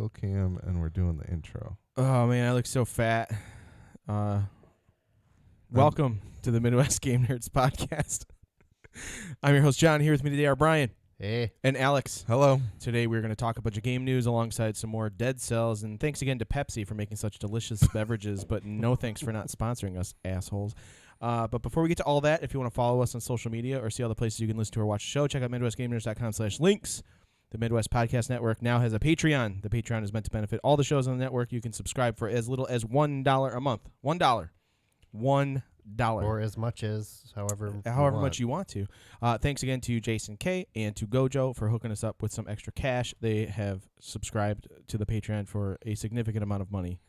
single cam, and we're doing the intro. Oh, man, I look so fat. Welcome to the Midwest Game Nerds podcast. I'm your host, John. Here with me today are Brian. Hey. And Alex. Hello. Today we're going to talk a bunch of game news alongside some more Dead Cells. And thanks again to Pepsi for making such delicious beverages, but no thanks for not sponsoring us, assholes. But before we get to all that, if you want to follow us on social media or see all the places you can listen to or watch the show, check out MidwestGameNerds.com/links. The Midwest Podcast Network now has a Patreon. The Patreon is meant to benefit all the shows on the network. You can subscribe for as little as $1 a month. $1. $1. Or as much as however much you want to. Thanks again to Jason K. and to Gojo for hooking us up with some extra cash. They have subscribed to the Patreon for a significant amount of money.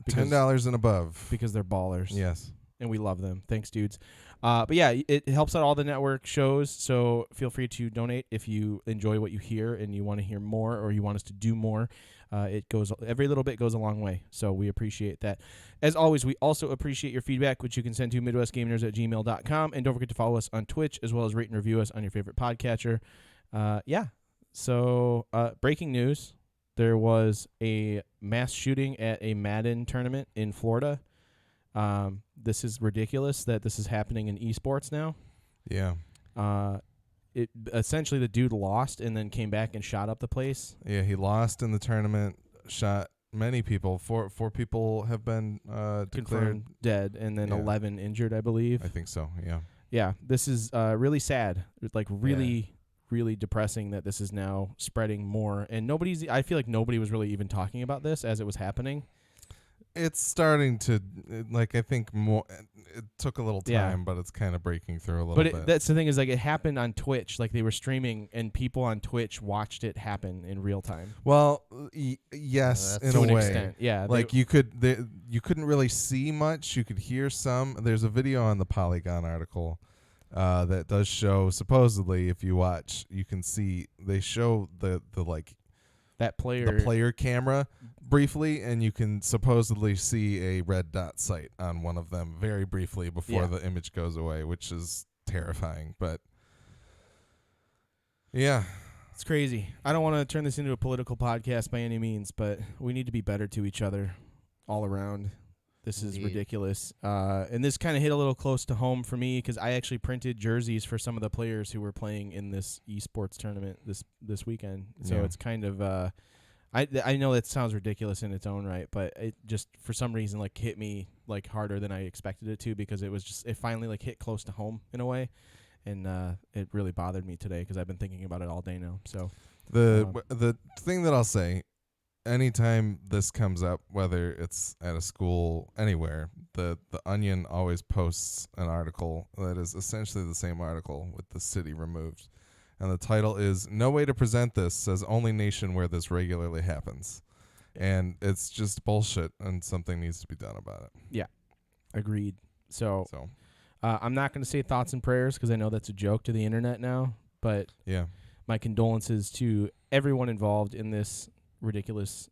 $10 and above. Because they're ballers. Yes. And we love them. Thanks, dudes. But yeah, it helps out all the network shows, so feel free to donate if you enjoy what you hear and you want to hear more or you want us to do more. Every little bit goes a long way, so we appreciate that. As always, we also appreciate your feedback, which you can send to MidwestGameNerds@gmail.com, and don't forget to follow us on Twitch as well as rate and review us on your favorite podcatcher. So breaking news, there was a mass shooting at a Madden tournament in Florida. This is ridiculous that this is happening in esports now. Yeah. It essentially the dude lost and then came back and shot up the place. Yeah, he lost in the tournament, shot many people. Four people have been declared confirmed dead, and then 11 injured, I believe. I think so, yeah. Yeah, this is really sad. Like really depressing that this is now spreading more. And I feel like nobody was really even talking about this as it was happening. It's starting to, I think more. It took a little time, but it's kind of breaking through a little bit. But that's the thing is, it happened on Twitch. Like, they were streaming, and people on Twitch watched it happen in real time. Well, yes, in a way. Extent. Yeah, you couldn't really see much. You could hear some. There's a video on the Polygon article that does show. Supposedly, if you watch, you can see they show the player camera briefly, and you can supposedly see a red dot sight on one of them very briefly before the image goes away, which is terrifying. But yeah, it's crazy. I don't want to turn this into a political podcast by any means, but we need to be better to each other all around. This is ridiculous. And this kind of hit a little close to home for me because I actually printed jerseys for some of the players who were playing in this esports tournament this weekend. So it's kind of I know that sounds ridiculous in its own right, but it just for some reason hit me harder than I expected it to, because it finally hit close to home in a way, and it really bothered me today because I've been thinking about it all day now. So the thing that I'll say, anytime this comes up, whether it's at a school, anywhere, the Onion always posts an article that is essentially the same article with the city removed. And the title is, "No Way to Present This, Says Only Nation Where This Regularly Happens." And it's just bullshit, and something needs to be done about it. Yeah, agreed. So I'm not going to say thoughts and prayers because I know that's a joke to the internet now. But yeah, my condolences to everyone involved in this ridiculous,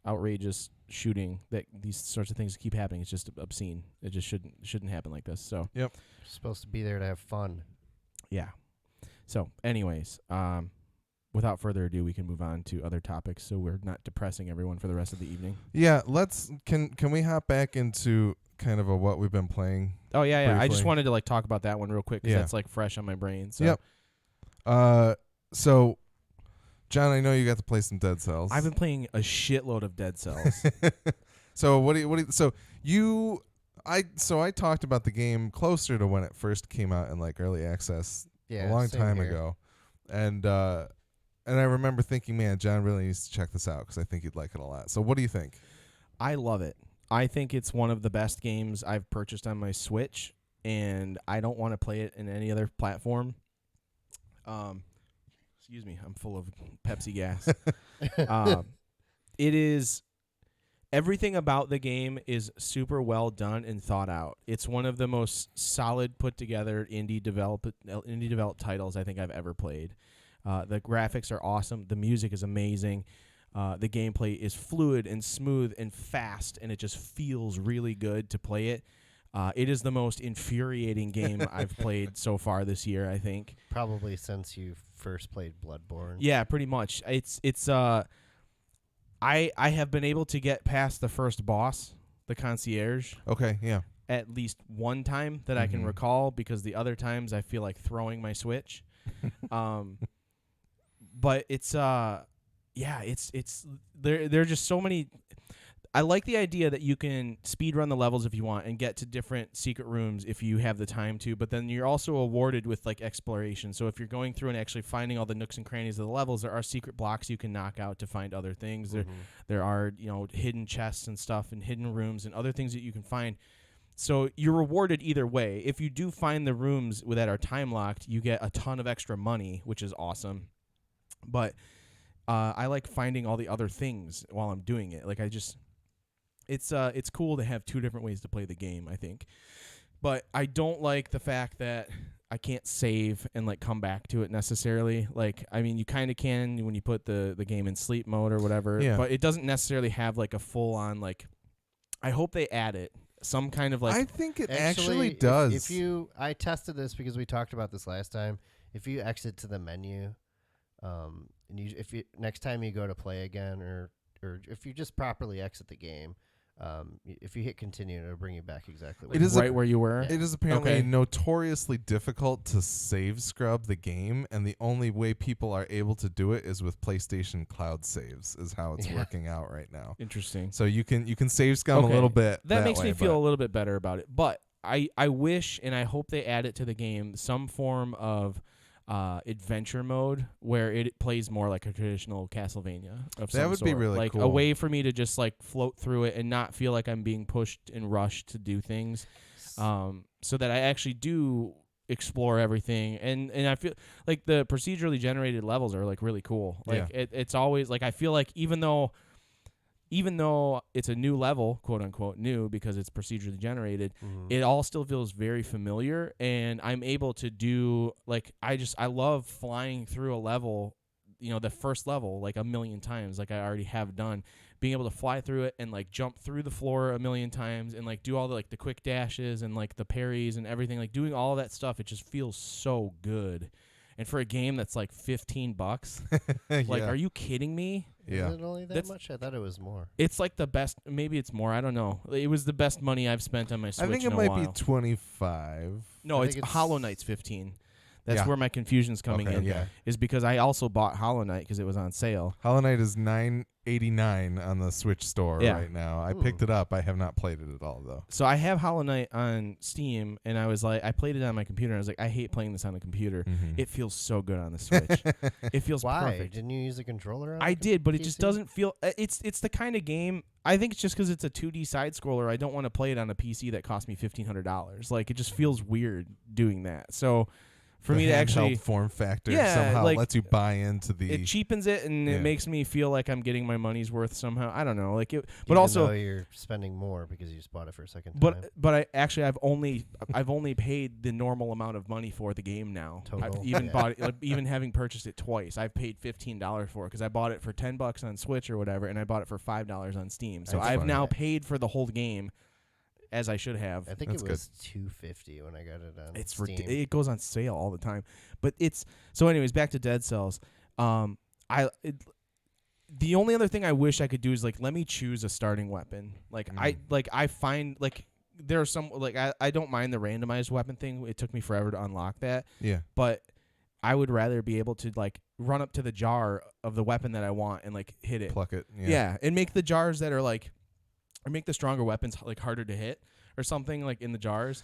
outrageous shooting. That these sorts of things keep happening. It's just obscene. It just shouldn't happen like this. So yep, you're supposed to be there to have fun. Yeah. So, anyways, without further ado, we can move on to other topics, so we're not depressing everyone for the rest of the evening. Yeah, can we hop back into kind of what we've been playing? Oh yeah, briefly? I just wanted to talk about that one real quick because that's fresh on my brain. So. Yep. So, John, I know you got to play some Dead Cells. I've been playing a shitload of Dead Cells. So I talked about the game closer to when it first came out in early access a long time ago, and I remember thinking, man, John really needs to check this out because I think he'd like it a lot. So what do you think? I love it. I think it's one of the best games I've purchased on my Switch, and I don't want to play it in any other platform. Excuse me, I'm full of Pepsi gas. It is. Everything about the game is super well done and thought out. It's one of the most solid, put together indie developed titles I think I've ever played. The graphics are awesome. The music is amazing. The gameplay is fluid and smooth and fast, and it just feels really good to play it. It is the most infuriating game I've played so far this year, I think. Probably since you first played Bloodborne. Yeah, pretty much. It's I have been able to get past the first boss, the concierge, Okay, yeah. at least one time that I can Mhm. recall, because the other times I feel like throwing my Switch. But it's it's there are just so many. I like the idea that you can speed run the levels if you want and get to different secret rooms if you have the time to, but then you're also awarded with like exploration. So if you're going through and actually finding all the nooks and crannies of the levels, there are secret blocks you can knock out to find other things. There are, hidden chests and stuff and hidden rooms and other things that you can find. So you're rewarded either way. If you do find the rooms that are time locked, you get a ton of extra money, which is awesome. But I like finding all the other things while I'm doing it. Like it's cool to have two different ways to play the game, I think. But I don't like the fact that I can't save and like come back to it necessarily. Like, I mean, you kind of can when you put the game in sleep mode or whatever, Yeah. but it doesn't necessarily have like a full on like. I hope they add it, some kind of like. I think it Actually, actually does. I tested this because we talked about this last time. If you exit to the menu, and if you next time you go to play again, or if you just properly exit the game, if you hit continue, it'll bring you back exactly where It is right where you were. It is apparently Okay. notoriously difficult to save scrub the game, and the only way people are able to do it is with PlayStation Cloud saves, is how it's Yeah. working out right now. Interesting. So you can save scum Okay. a little bit. That makes me way, feel but- a little bit better about it. But I wish and I hope they add it to the game, some form of adventure mode where it plays more like a traditional Castlevania of some That would be sort. really like cool. a way for me to just like float through it and not feel like I'm being pushed and rushed to do things, so that I actually do explore everything. And I feel like the procedurally generated levels are like really cool. Like it's always like I feel like even though it's a new level, quote unquote new, because it's procedurally generated, it all still feels very familiar, and I'm able to do like I love flying through a level, the first level like a million times, like I already have done, being able to fly through it and like jump through the floor a million times and like do all the like the quick dashes and like the parries and everything, like doing all that stuff. It just feels so good. And for a game that's like $15, like, Yeah. are you kidding me? Yeah. Is it only that That's- much? I thought it was more. It's like the best. Maybe it's more. I don't know. It was the best money I've spent on my Switch. I think it in a might while. be 25. No, I it's think it's- Hollow Knight's 15. That's Yeah. where my confusion's coming Okay, in. yeah. Is because I also bought Hollow Knight because it was on sale. Hollow Knight is $9.89 on the Switch store Yeah. right now. I picked it up. I have not played it at all though. So I have Hollow Knight on Steam, and I was like, I played it on my computer, and I was like, I hate playing this on the computer. Mhm. It feels so good on the Switch. It feels Why? perfect. Didn't you use a controller? On I the did, but it just PC? doesn't feel. It's the kind of game. I think it's just because it's a 2D side scroller. I don't want to play it on a PC that cost me $1,500. Like it just feels weird doing that. So for The me to handheld actually, form factor Yeah, somehow like, lets you buy into the it cheapens it, and Yeah. it makes me feel like I'm getting my money's worth somehow. I don't know, like it, but Even also. though you're spending more because you just bought it for a second time. But I actually I've only paid the normal amount of money for the game now. Total. I've even Yeah. bought it, like, even having purchased it twice. I've paid $15 for it because I bought it for $10 on Switch or whatever, and I bought it for $5 on Steam. So That's I've funny. now paid for the whole game, as I should have. I think That's it good. was $250 when I got it on It's Steam. it goes on sale all the time. But it's so. Anyways, back to Dead Cells. The only other thing I wish I could do is like let me choose a starting weapon. I find like there are some like I don't mind the randomized weapon thing. It took me forever to unlock that, yeah. but I would rather be able to like run up to the jar of the weapon that I want and like hit it. Pluck it. Yeah, and make the jars that are like, or make the stronger weapons like harder to hit or something like in the jars.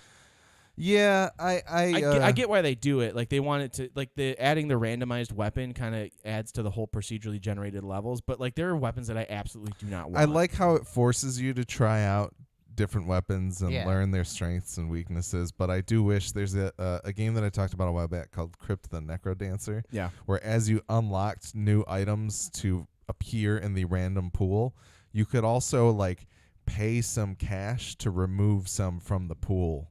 Yeah, I get why they do it. Like they want it to like the adding the randomized weapon kind of adds to the whole procedurally generated levels. But like there are weapons that I absolutely do not want. I like how it forces you to try out different weapons and Yeah. learn their strengths and weaknesses. But I do wish there's a game that I talked about a while back called Crypt the Necrodancer, Yeah. where as you unlocked new items to appear in the random pool, you could also like pay some cash to remove some from the pool.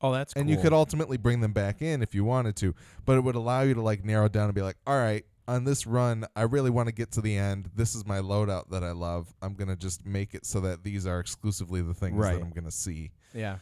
Oh, that's And cool. you could ultimately bring them back in if you wanted to, but it would allow you to like narrow down and be like, all right, on this run, I really want to get to the end. This is my loadout that I love. I'm going to just make it so that these are exclusively the things Right. that I'm going to see, Yeah.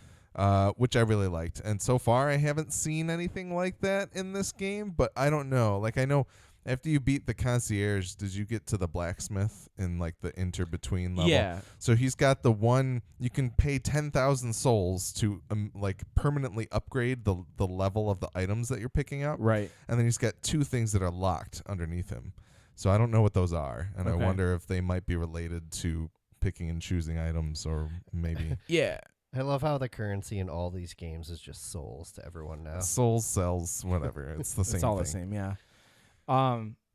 which I really liked. And so far, I haven't seen anything like that in this game, but I don't know. Like, I know After you beat the concierge, did you get to the blacksmith in like the inter-between level? Yeah. So he's got the one you can pay 10,000 souls to like permanently upgrade the level of the items that you're picking up. Right. And then he's got 2 things that are locked underneath him. So I don't know what those are, and I Okay. wonder if they might be related to picking and choosing items, or maybe Yeah. I love how the currency in all these games is just souls to everyone now. souls, cells, whatever. It's the same. It's all thing. the same, yeah.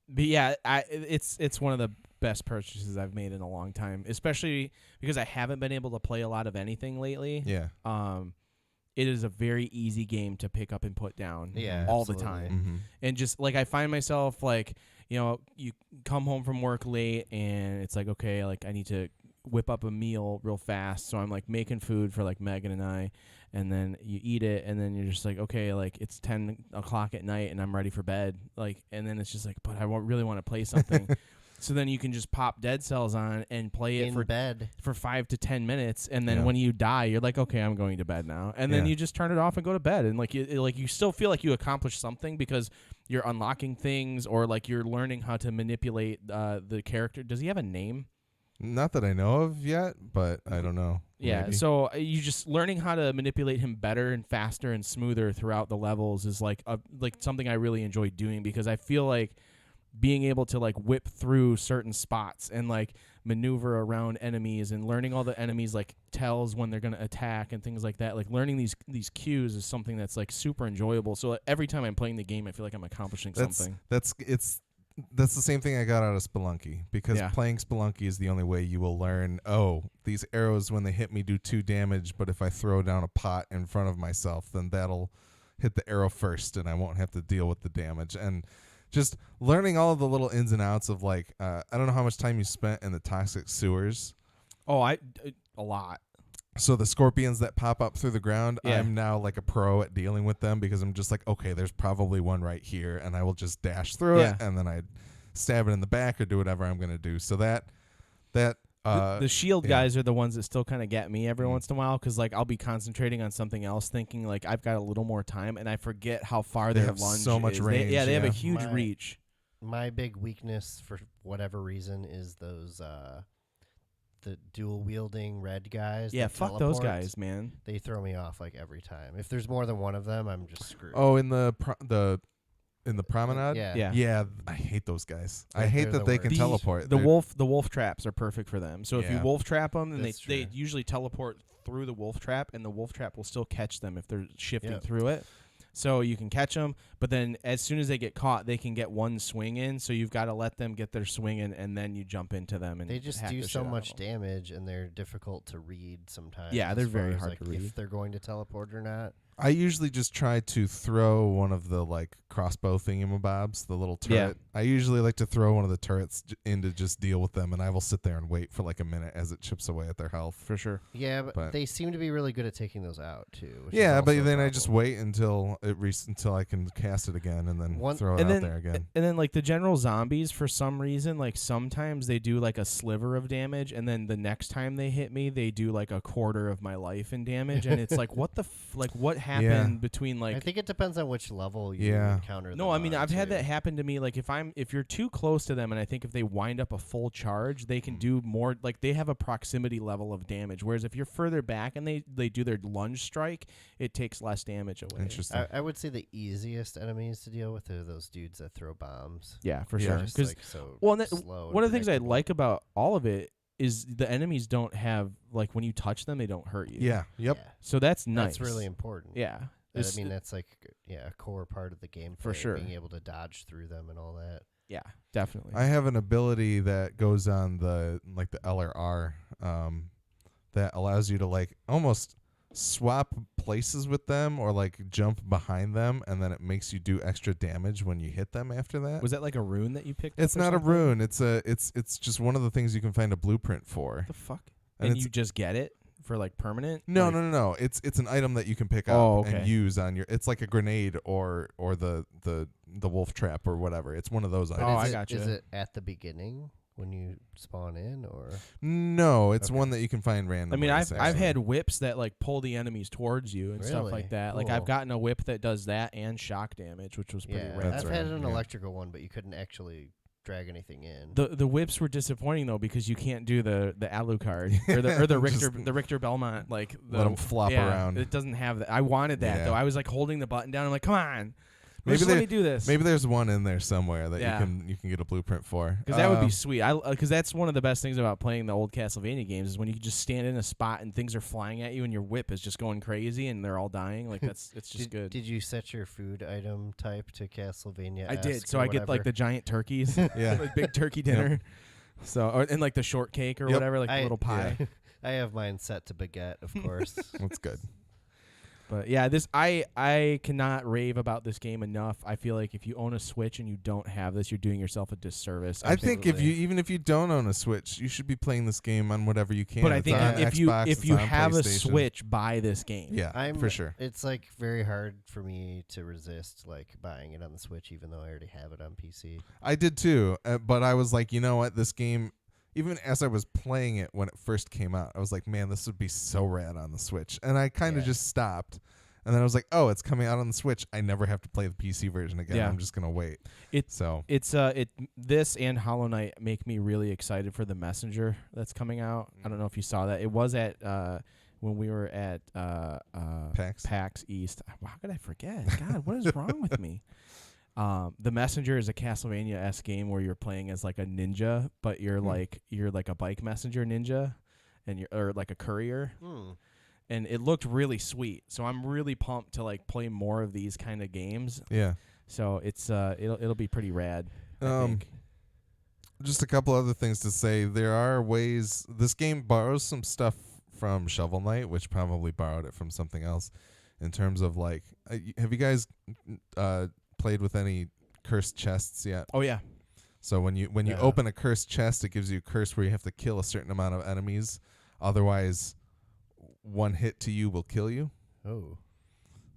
But yeah, it's one of the best purchases I've made in a long time, especially because I haven't been able to play a lot of anything lately. Yeah. It is a very easy game to pick up and put down Yeah, all the absolutely. time. Mm-hmm. And just like I find myself like, you come home from work late and it's like, okay, like I need to whip up a meal real fast. So I'm like making food for like Megan and I, and then you eat it and then you're just like, okay, like it's 10 o'clock at night and I'm ready for bed. Like, and then it's just like, but I really want to play something. So then you can just pop Dead Cells on and play it In for bed. 5 to 10 minutes, and then Yeah. when you die, you're like, okay, I'm going to bed now, and then Yeah. you just turn it off and go to bed, and like you still feel like you accomplished something because you're unlocking things, or like you're learning how to manipulate the character. Does he have a name? Not that I know of yet, but I don't know. Yeah, Maybe. so you just learning how to manipulate him better and faster and smoother throughout the levels is like something I really enjoy doing, because I feel like being able to like whip through certain spots and like maneuver around enemies and learning all the enemies like tells when they're going to attack and things like that, like learning these cues is something that's like super enjoyable. So every time I'm playing the game, I feel like I'm accomplishing something. That's the same thing I got out of Spelunky, because Yeah. playing Spelunky is the only way you will learn, these arrows when they hit me do 2 damage, but if I throw down a pot in front of myself, then that'll hit the arrow first and I won't have to deal with the damage. And just learning all of the little ins and outs of like I don't know how much time you spent in the toxic sewers. Oh, a lot. So the scorpions that pop up through the ground, Yeah. I'm now like a pro at dealing with them, because I'm just like, okay, there's probably one right here, and I will just dash through it, and then I stab it in the back or do whatever I'm going to do. So that The shield yeah. guys are the ones that still kind of get me every Mm. once in a while, because like I'll be concentrating on something else, thinking like I've got a little more time, and I forget how far They their have lunge so much is. range, They have a yeah. huge My- reach. My big weakness, for whatever reason, is those the dual wielding red guys. Yeah, that fuck those teleport. guys, man. They throw me off like every time. If there's more than one of them, I'm just screwed. Oh, in the promenade. Yeah. Yeah. I hate those guys. I They're hate the that they can worst. teleport. The They're- wolf traps are perfect for them. So if you Yeah. wolf trap them, then That's they true. usually teleport through the wolf trap, and the wolf trap will still catch them if they're shifting Yep. through it. So you can catch them, but then as soon as they get caught, they can get one swing in. So you've got to let them get their swing in, and then you jump into them. And They just hack do the so shit out much of 'em. damage, and they're difficult to read sometimes. Yeah, as they're far very as, hard like, to read. if they're going to teleport or not. I usually just try to throw one of the like crossbow thingamabobs, the little Yeah. turret. I usually like to throw one of the turrets in to just deal with them, and I will sit there and wait for like a minute as it chips away at their health. For sure. Yeah, But- they seem to be really good at taking those out too. which is Yeah, but also a then I just problem. wait until until I can cast it again, and then One- throw it and out then, there again. And then like the general zombies, for some reason, like sometimes they do like a sliver of damage, and then the next time they hit me, they do like a quarter of my life in damage, and it's like what what happened between like I think it depends on which level you Yeah. encounter them No, I mean on, I've had too. that happen to me. Like if you're too close to them, and I think if they wind up a full charge, they can do more. Like they have a proximity level of damage. Whereas if you're further back and they do their lunge strike, it takes less damage away. Interesting. I would say the easiest enemies to deal with are those dudes that throw bombs. Yeah, for Yeah. sure. Just, Because like, so well, and that- slow one of the things I predictable. like about all of it is the enemies don't have like when you touch them, they don't hurt you. Yeah. Yep. Yeah. So that's nice. That's really important. Yeah. I It's- mean, that's like a core part of the game For sure. being able to dodge through them and all that. yeah, definitely. I have an ability that goes on the LRR that allows you to like almost swap places with them or like jump behind them, and then it makes you do extra damage when you hit them after that. Was that like a rune that you picked? It's up or not a something? rune. It's just one of the things you can find a blueprint for. What the fuck? And And it's- you just get it for like permanent? No, Like- no. It's an item that you can pick up Oh, okay. and use on your. It's like a grenade or the wolf trap or whatever. It's one of those But items. Oh, I is it, gotcha. Is it at the beginning? when you spawn in, or No, it's Okay. one that you can find I randomly. mean, I've essentially. had whips that like pull the enemies towards you and stuff Really? like that. Like I've Cool. gotten a whip that does that and shock damage, which was pretty yeah, rad. That's I've had rad, an yeah. electrical one, but you couldn't actually drag anything in. The whips were disappointing though because you can't do the Alucard or the Richter Just the Richter Belmont like the, let 'em flop yeah, around. It doesn't have that. I wanted that Yeah. though. I was like holding the button down. I'm like, come on, Maybe just let they- me do this. Maybe there's one in there somewhere that Yeah. you can get a blueprint for. Because that would be sweet. Because that's one of the best things about playing the old Castlevania games is when you can just stand in a spot and things are flying at you and your whip is just going crazy and they're all dying. Like it's just good. Did you set your food item type to Castlevania? I did. So I get like the giant turkeys, Yeah. like big turkey dinner. So and like the shortcake or Yep. whatever, like the little pie. Yeah. I have mine set to baguette, of course. That's good. But yeah, this I cannot rave about this game enough. I feel like if you own a Switch and you don't have this, you're doing yourself a disservice. I think if Absolutely. even if you don't own a Switch, you should be playing this game on whatever you can. but I It's think on if Xbox, you it's on have a PlayStation. Switch, buy this game. Yeah, for sure. It's like very hard for me to resist like buying it on the Switch, even though I already have it on PC. I did too, but I was like, you know what, this game. Even as I was playing it when it first came out, I was like, man, this would be so rad on the Switch. And I kind of Yeah. just stopped. And then I was like, oh, it's coming out on the Switch. I never have to play the PC version again. Yeah. I'm just going to wait. It's this and Hollow Knight make me really excited for the Messenger that's coming out. I don't know if you saw that. It was at when we were at PAX East. How could I forget? God, what is wrong with me? The Messenger is a Castlevania-esque game where you're playing as like a ninja, but you're like a bike messenger ninja, and or like a courier. And it looked really sweet. So I'm really pumped to like play more of these kind of games. Yeah. So it's it'll be pretty rad. I think. Just a couple other things to say. There are ways this game borrows some stuff from Shovel Knight, which probably borrowed it from something else. In terms of like, have you guys played with any cursed chests yet? Oh yeah. So when you Yeah. open a cursed chest, it gives you a curse where you have to kill a certain amount of enemies. Otherwise, one hit to you will kill you. Oh.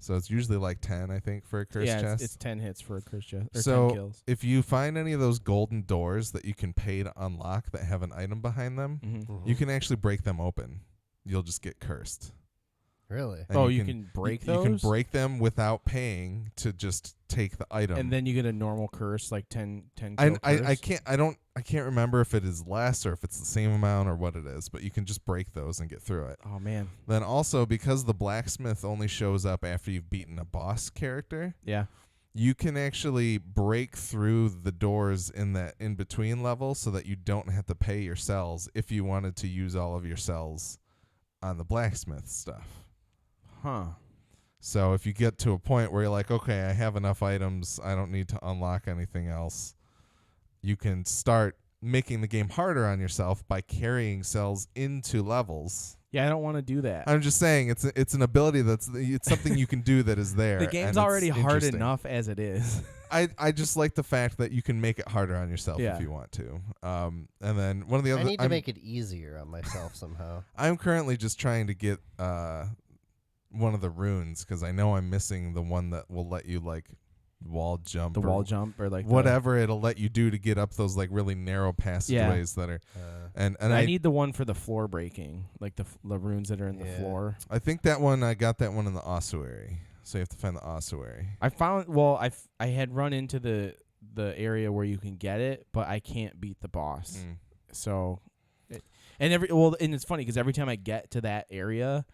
So it's usually like 10, I think, for a cursed Yeah, chest. it's 10 hits for a cursed chest. Or So 10 kills. if you find any of those golden doors that you can pay to unlock that have an item behind them, Mm-hmm. you can actually break them open. You'll just get cursed. Really? And You can break You those? can break them without paying to just take the item. And then you get a normal curse, like 10 kill I curse. can't remember if it is less or if it's the same amount or what it is, but you can just break those and get through it. Oh, man. Then also, because the blacksmith only shows up after you've beaten a boss character, Yeah. you can actually break through the doors in that in between level so that you don't have to pay your cells if you wanted to use all of your cells on the blacksmith stuff. Huh. So if you get to a point where you're like, okay, I have enough items, I don't need to unlock anything else, you can start making the game harder on yourself by carrying cells into levels. Yeah, I don't want to do that. I'm just saying it's an ability it's something you can do that is there. The and game's it's already hard interesting. enough as it is. I just like the fact that you can make it harder on yourself Yeah. if you want to. And then one of the other I need to I'm, make it easier on myself somehow. I'm currently just trying to get one of the runes because I know I'm missing the one that will let you like wall jump The or wall jump or like whatever it'll let you do to get up those like really narrow passageways that are and I need the one for the floor breaking, like the runes that are in the Yeah. floor. I think I got that one in the ossuary. So you have to find the ossuary. I found I had run into the area where you can get it, but I can't beat the boss. So and it's funny because every time I get to that area,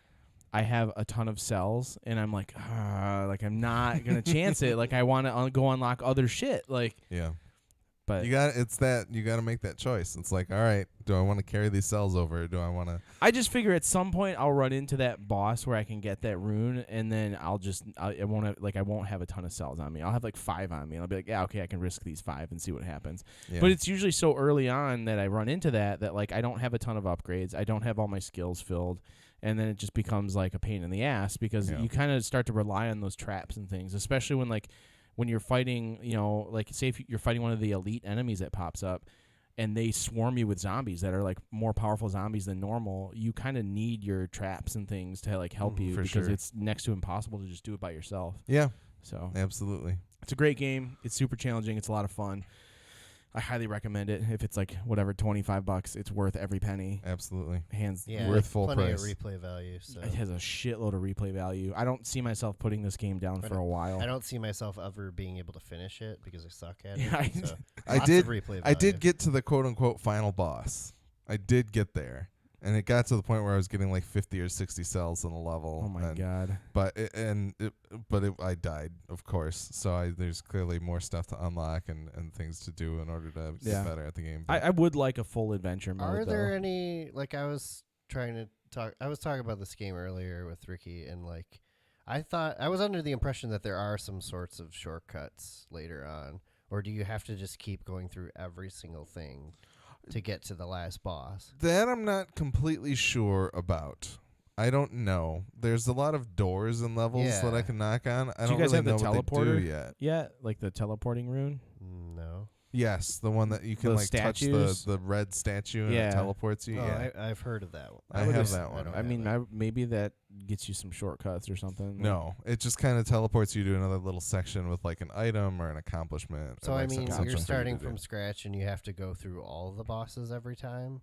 I have a ton of cells, and I'm like I'm not gonna chance it. Like I want to go unlock other shit. Like Yeah. but You got to make that choice. It's like, all right, do I want to carry these cells over? Or do I want to? I just figure at some point I'll run into that boss where I can get that rune, and then I won't have a ton of cells on me. I'll have like 5 on me, and I'll be like, yeah, okay, I can risk these 5 and see what happens. Yeah. But it's usually so early on that I run into that like I don't have a ton of upgrades. I don't have all my skills filled. And then it just becomes like a pain in the ass because Yeah. you kind of start to rely on those traps and things, especially when you're fighting, like say if you're fighting one of the elite enemies that pops up and they swarm you with zombies that are like more powerful zombies than normal, you kind of need your traps and things to like help you for because sure. it's next to impossible to just do it by yourself. Yeah, So absolutely. it's a great game. It's super challenging. It's a lot of fun. I highly recommend it. If it's like whatever $25, it's worth every penny. Absolutely. Hands Yeah, Worth full plenty price. of replay value. So It has a shitload of replay value. I don't see myself putting this game down I for a while. I don't see myself ever being able to finish it because I suck at Yeah, it. So I lots did- of replay value. I did get to the quote unquote final boss. I did get there. And it got to the point where I was getting like 50 or 60 cells in a level. Oh my and, god. I died, of course. So there's clearly more stuff to unlock and things to do in order to Yeah. get better at the game. I would like a full adventure mode. Are there though. any I was talking about this game earlier with Ricky, and I was under the impression that there are some sorts of shortcuts later on, or do you have to just keep going through every single thing to get to the last boss? That I'm not completely sure about. I don't know. There's a lot of doors and levels that I Yeah. can knock on. I Do you don't guys really have the know what they do teleporter? yet. Yeah, like the teleporting rune. No. Yes, the one that you can Those touch statues? the red statue and Yeah. it teleports you. Oh, yeah. I've heard of that one. I would have just- that one. don't I have mean, it. maybe that gets you some shortcuts or something. No, it just kind of teleports you to another little section with like an item or an accomplishment. So or I like mean, something for you're you starting to do. from scratch, and you have to go through all the bosses every time,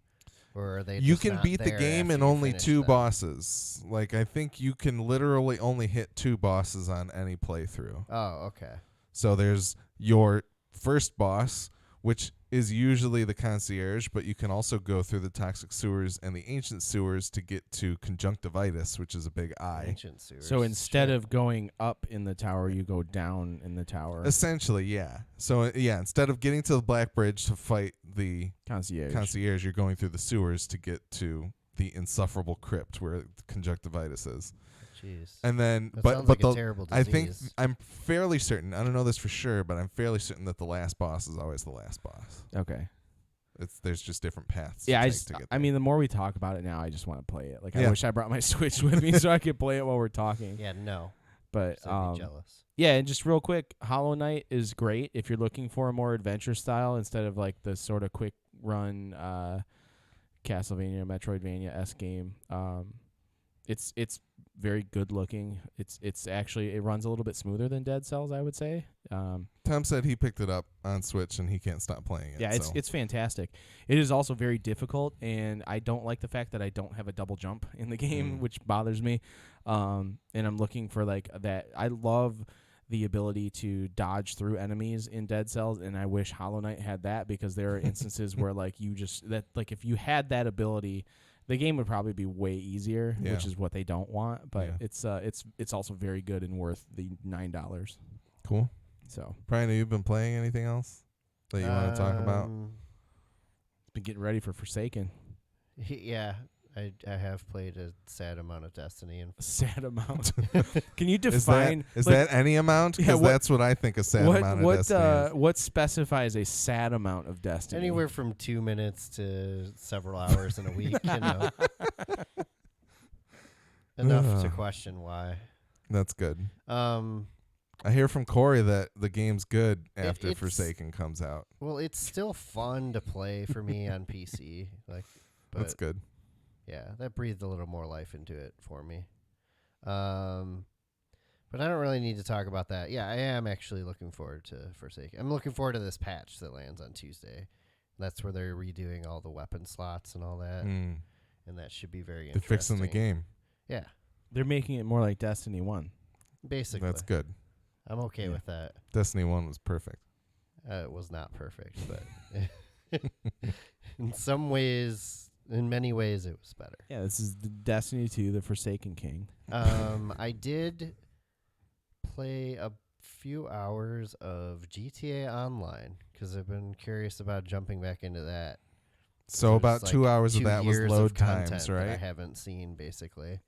or are they? You just can not beat the there game after in you only finish 2 them? bosses. Like I think you can literally only hit 2 bosses on any playthrough. Oh, okay. So there's your first boss, which is usually the concierge, but you can also go through the toxic sewers and the ancient sewers to get to conjunctivitis, which is a big eye. Ancient sewers. So instead Shit. of going up in the tower, you go down in the tower. Essentially, yeah. So instead of getting to the Black Bridge to fight the Concierge. you're going through the sewers to get to the insufferable crypt where conjunctivitis is. Jeez. And then That but sounds but like a terrible I think disease. I'm fairly certain, I don't know this for sure, but I'm fairly certain that the last boss is always the last boss. Okay. There's just different paths Yeah, to I take to get there. mean, the more we talk about it now, I just want to play it. Like, I Yeah. wish I brought my Switch with me so I could play it while we're talking. Yeah, no. But So I'd be jealous. yeah, and just real quick, Hollow Knight is great if you're looking for a more adventure style instead of like the sort of quick run Castlevania, Metroidvania-esque game. It's very good looking. It's actually, it runs a little bit smoother than Dead Cells, I would say. Tom said he picked it up on Switch and he can't stop playing it. Yeah, so. it's fantastic. It is also very difficult, and I don't like the fact that I don't have a double jump in the game, which bothers me. And I'm looking for like that. I love the ability to dodge through enemies in Dead Cells, and I wish Hollow Knight had that, because there are instances where like if you had that ability, the game would probably be way easier, Yeah. which is what they don't want. But Yeah. it's also very good and worth the $9. Cool. So Brian, have you been playing anything else that you want to talk about? been getting ready for Forsaken. Yeah, I have played a sad amount of Destiny, and A sad amount. Can you Is define? that any amount? Yeah, Because what- that's what I think a sad amount of Destiny is. what specifies a sad amount of Destiny? anywhere from 2 minutes to several hours in a week. Enough to question why. That's good. Um, I hear from Corey that the game's good after it's- Forsaken comes out. well, it's still fun to play for me on PC. That's But good. yeah, that breathed a little more life into it for me. But I don't really need to talk about that. Yeah, I am actually looking forward to Forsaken. I'm looking forward to this patch that lands on Tuesday. That's where they're redoing all the weapon slots and all that, Mm. and that should be very They're interesting. fixing the game. Yeah, They're making it more like Destiny 1. basically. That's good. I'm okay Yeah. with that. Destiny 1 was perfect. It was not perfect, but in some ways, in many ways, it was better. Yeah, this is the Destiny 2, the Forsaken King. I did play a few hours of GTA Online because I've been curious about jumping back into that. So There's about 2 hours of 2 that was years load of content times, that I right? haven't seen, basically.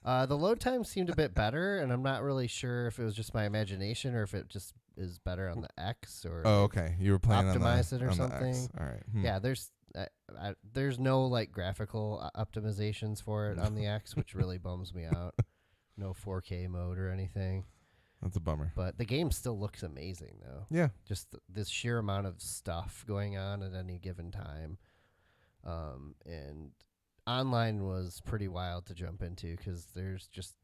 The load time seemed a bit better, and I'm not really sure if it was just my imagination or if it just is better on the X or Oh, okay. You were playing optimize on it or the X. something. All right. Yeah, there's no like graphical optimizations for it on the X, which really bums me out. No 4K mode or anything, That's a bummer. but the game still looks amazing though. Yeah. Just this sheer amount of stuff going on at any given time, and online was pretty wild to jump into because there's just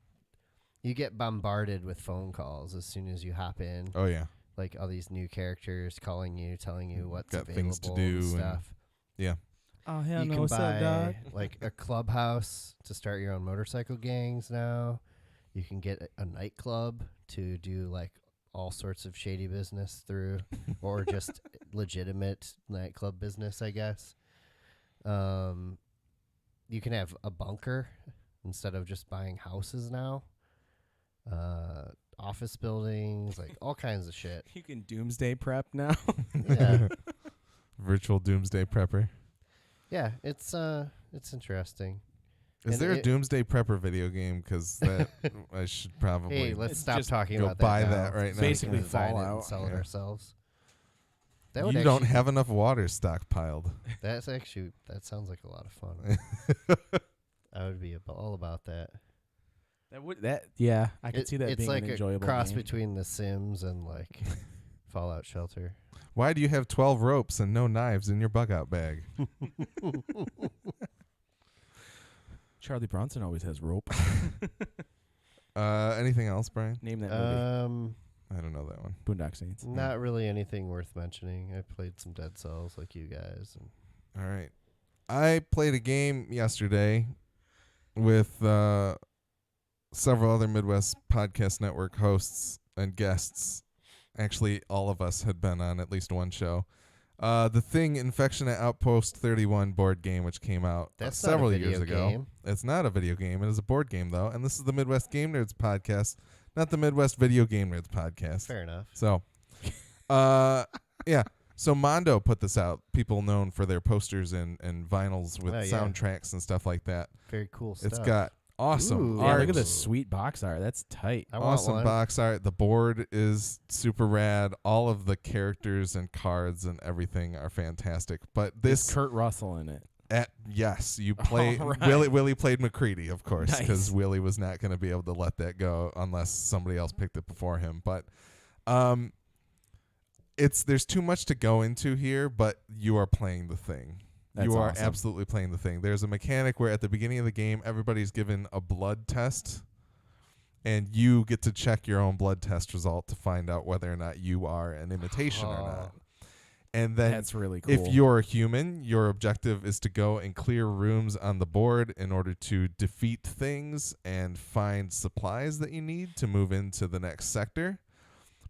you get bombarded with phone calls as soon as you hop in. Oh, yeah. like all these new characters calling you, telling you what's Got available things to do and and- stuff. Yeah. Oh hell You no! can What's up, dog? buy like a clubhouse to start your own motorcycle gangs now. You can get a nightclub to do like all sorts of shady business through, or just legitimate nightclub business, I guess. You can have a bunker instead of just buying houses now. Office buildings, like all kinds of shit. You can doomsday prep now. Yeah, Virtual doomsday prepper. yeah, it's interesting. Is And there a it- Doomsday Prepper video game? Because that I should probably. Hey, let's It's stop just talking go about buy that. that now. right now. Basically We can design it and Fallout. sell it Yeah. ourselves. That You would don't actually- have enough water stockpiled. That sounds like a lot of fun. I would be all about that. Yeah, I could see that it's being like an a enjoyable cross game. between The Sims and like Fallout Shelter. Why do you have 12 ropes and no knives in your bug out bag? Charlie Bronson always has rope. Anything else, Brian? Name that movie. I don't know that one. Boondock Saints. Not really anything worth mentioning. I played some Dead Cells like you guys. And All right. I played a game yesterday with several other Midwest Podcast Network hosts and guests. Actually, all of us had been on at least one show. The Thing Infection at Outpost 31 board game, which came out that's several not a video years ago. game. It's not a video game. It is a board game, though. And this is the Midwest Game Nerds podcast, not the Midwest Video Game Nerds podcast. Fair enough. So, yeah. So Mondo put this out. People known for their posters and vinyls with Oh, yeah. soundtracks and stuff like that. Very cool stuff. It's got awesome Ooh. Yeah, art. look at this sweet box art. That's tight. I want Awesome one. box art. The board is super rad. All of the characters and cards and everything are fantastic. But There's this, Kurt Russell in it. yes, you play. All right. Willie played McCready, of course, because Nice. Willie was not going to be able to let that go unless somebody else picked it before him. But, there's too much to go into here. But you are playing the thing. That's you are awesome. absolutely playing the thing. There's a mechanic where at the beginning of the game, everybody's given a blood test, and you get to check your own blood test result to find out whether or not you are an imitation or not. And then That's really cool. if you're a human, your objective is to go and clear rooms on the board in order to defeat things and find supplies that you need to move into the next sector.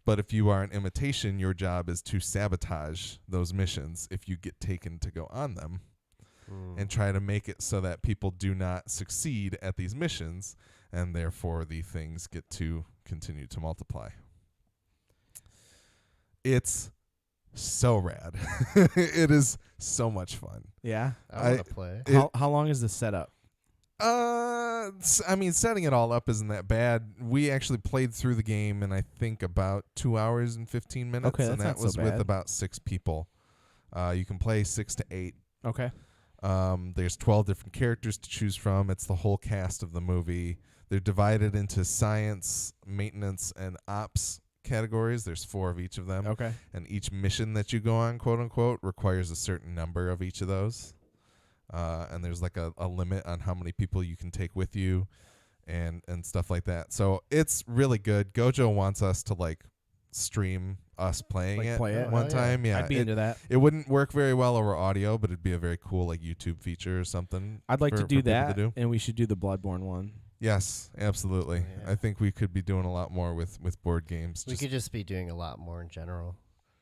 But if you are an imitation, your job is to sabotage those missions if you get taken to go on them and try to make it so that people do not succeed at these missions, and therefore the things get to continue to multiply. It's so rad. It is so much fun. yeah. I want to play. How long is the setup? I mean, setting it all up isn't that bad. We actually played through the game in I think about 2 hours and 15 minutes, Okay, and that's that not so was with bad. about 6 people. You can play 6 to 8. Okay. There's 12 different characters to choose from. It's the whole cast of the movie. They're divided into science, maintenance, and ops categories. There's 4 of each of them. Okay. And each mission that you go on, quote unquote, requires a certain number of each of those. And there's like a limit on how many people you can take with you and stuff like that. So it's really good. Gojo wants us to like stream us playing Like it play it? one Oh, yeah. time. Yeah. I'd be into that. It wouldn't work very well over audio, but it'd be a very cool like YouTube feature or something. I'd like for- to for do people that, to do. and we should do the Bloodborne one. Yes, absolutely. Yeah. I think we could be doing a lot more with board games. We Just- could just be doing a lot more in general.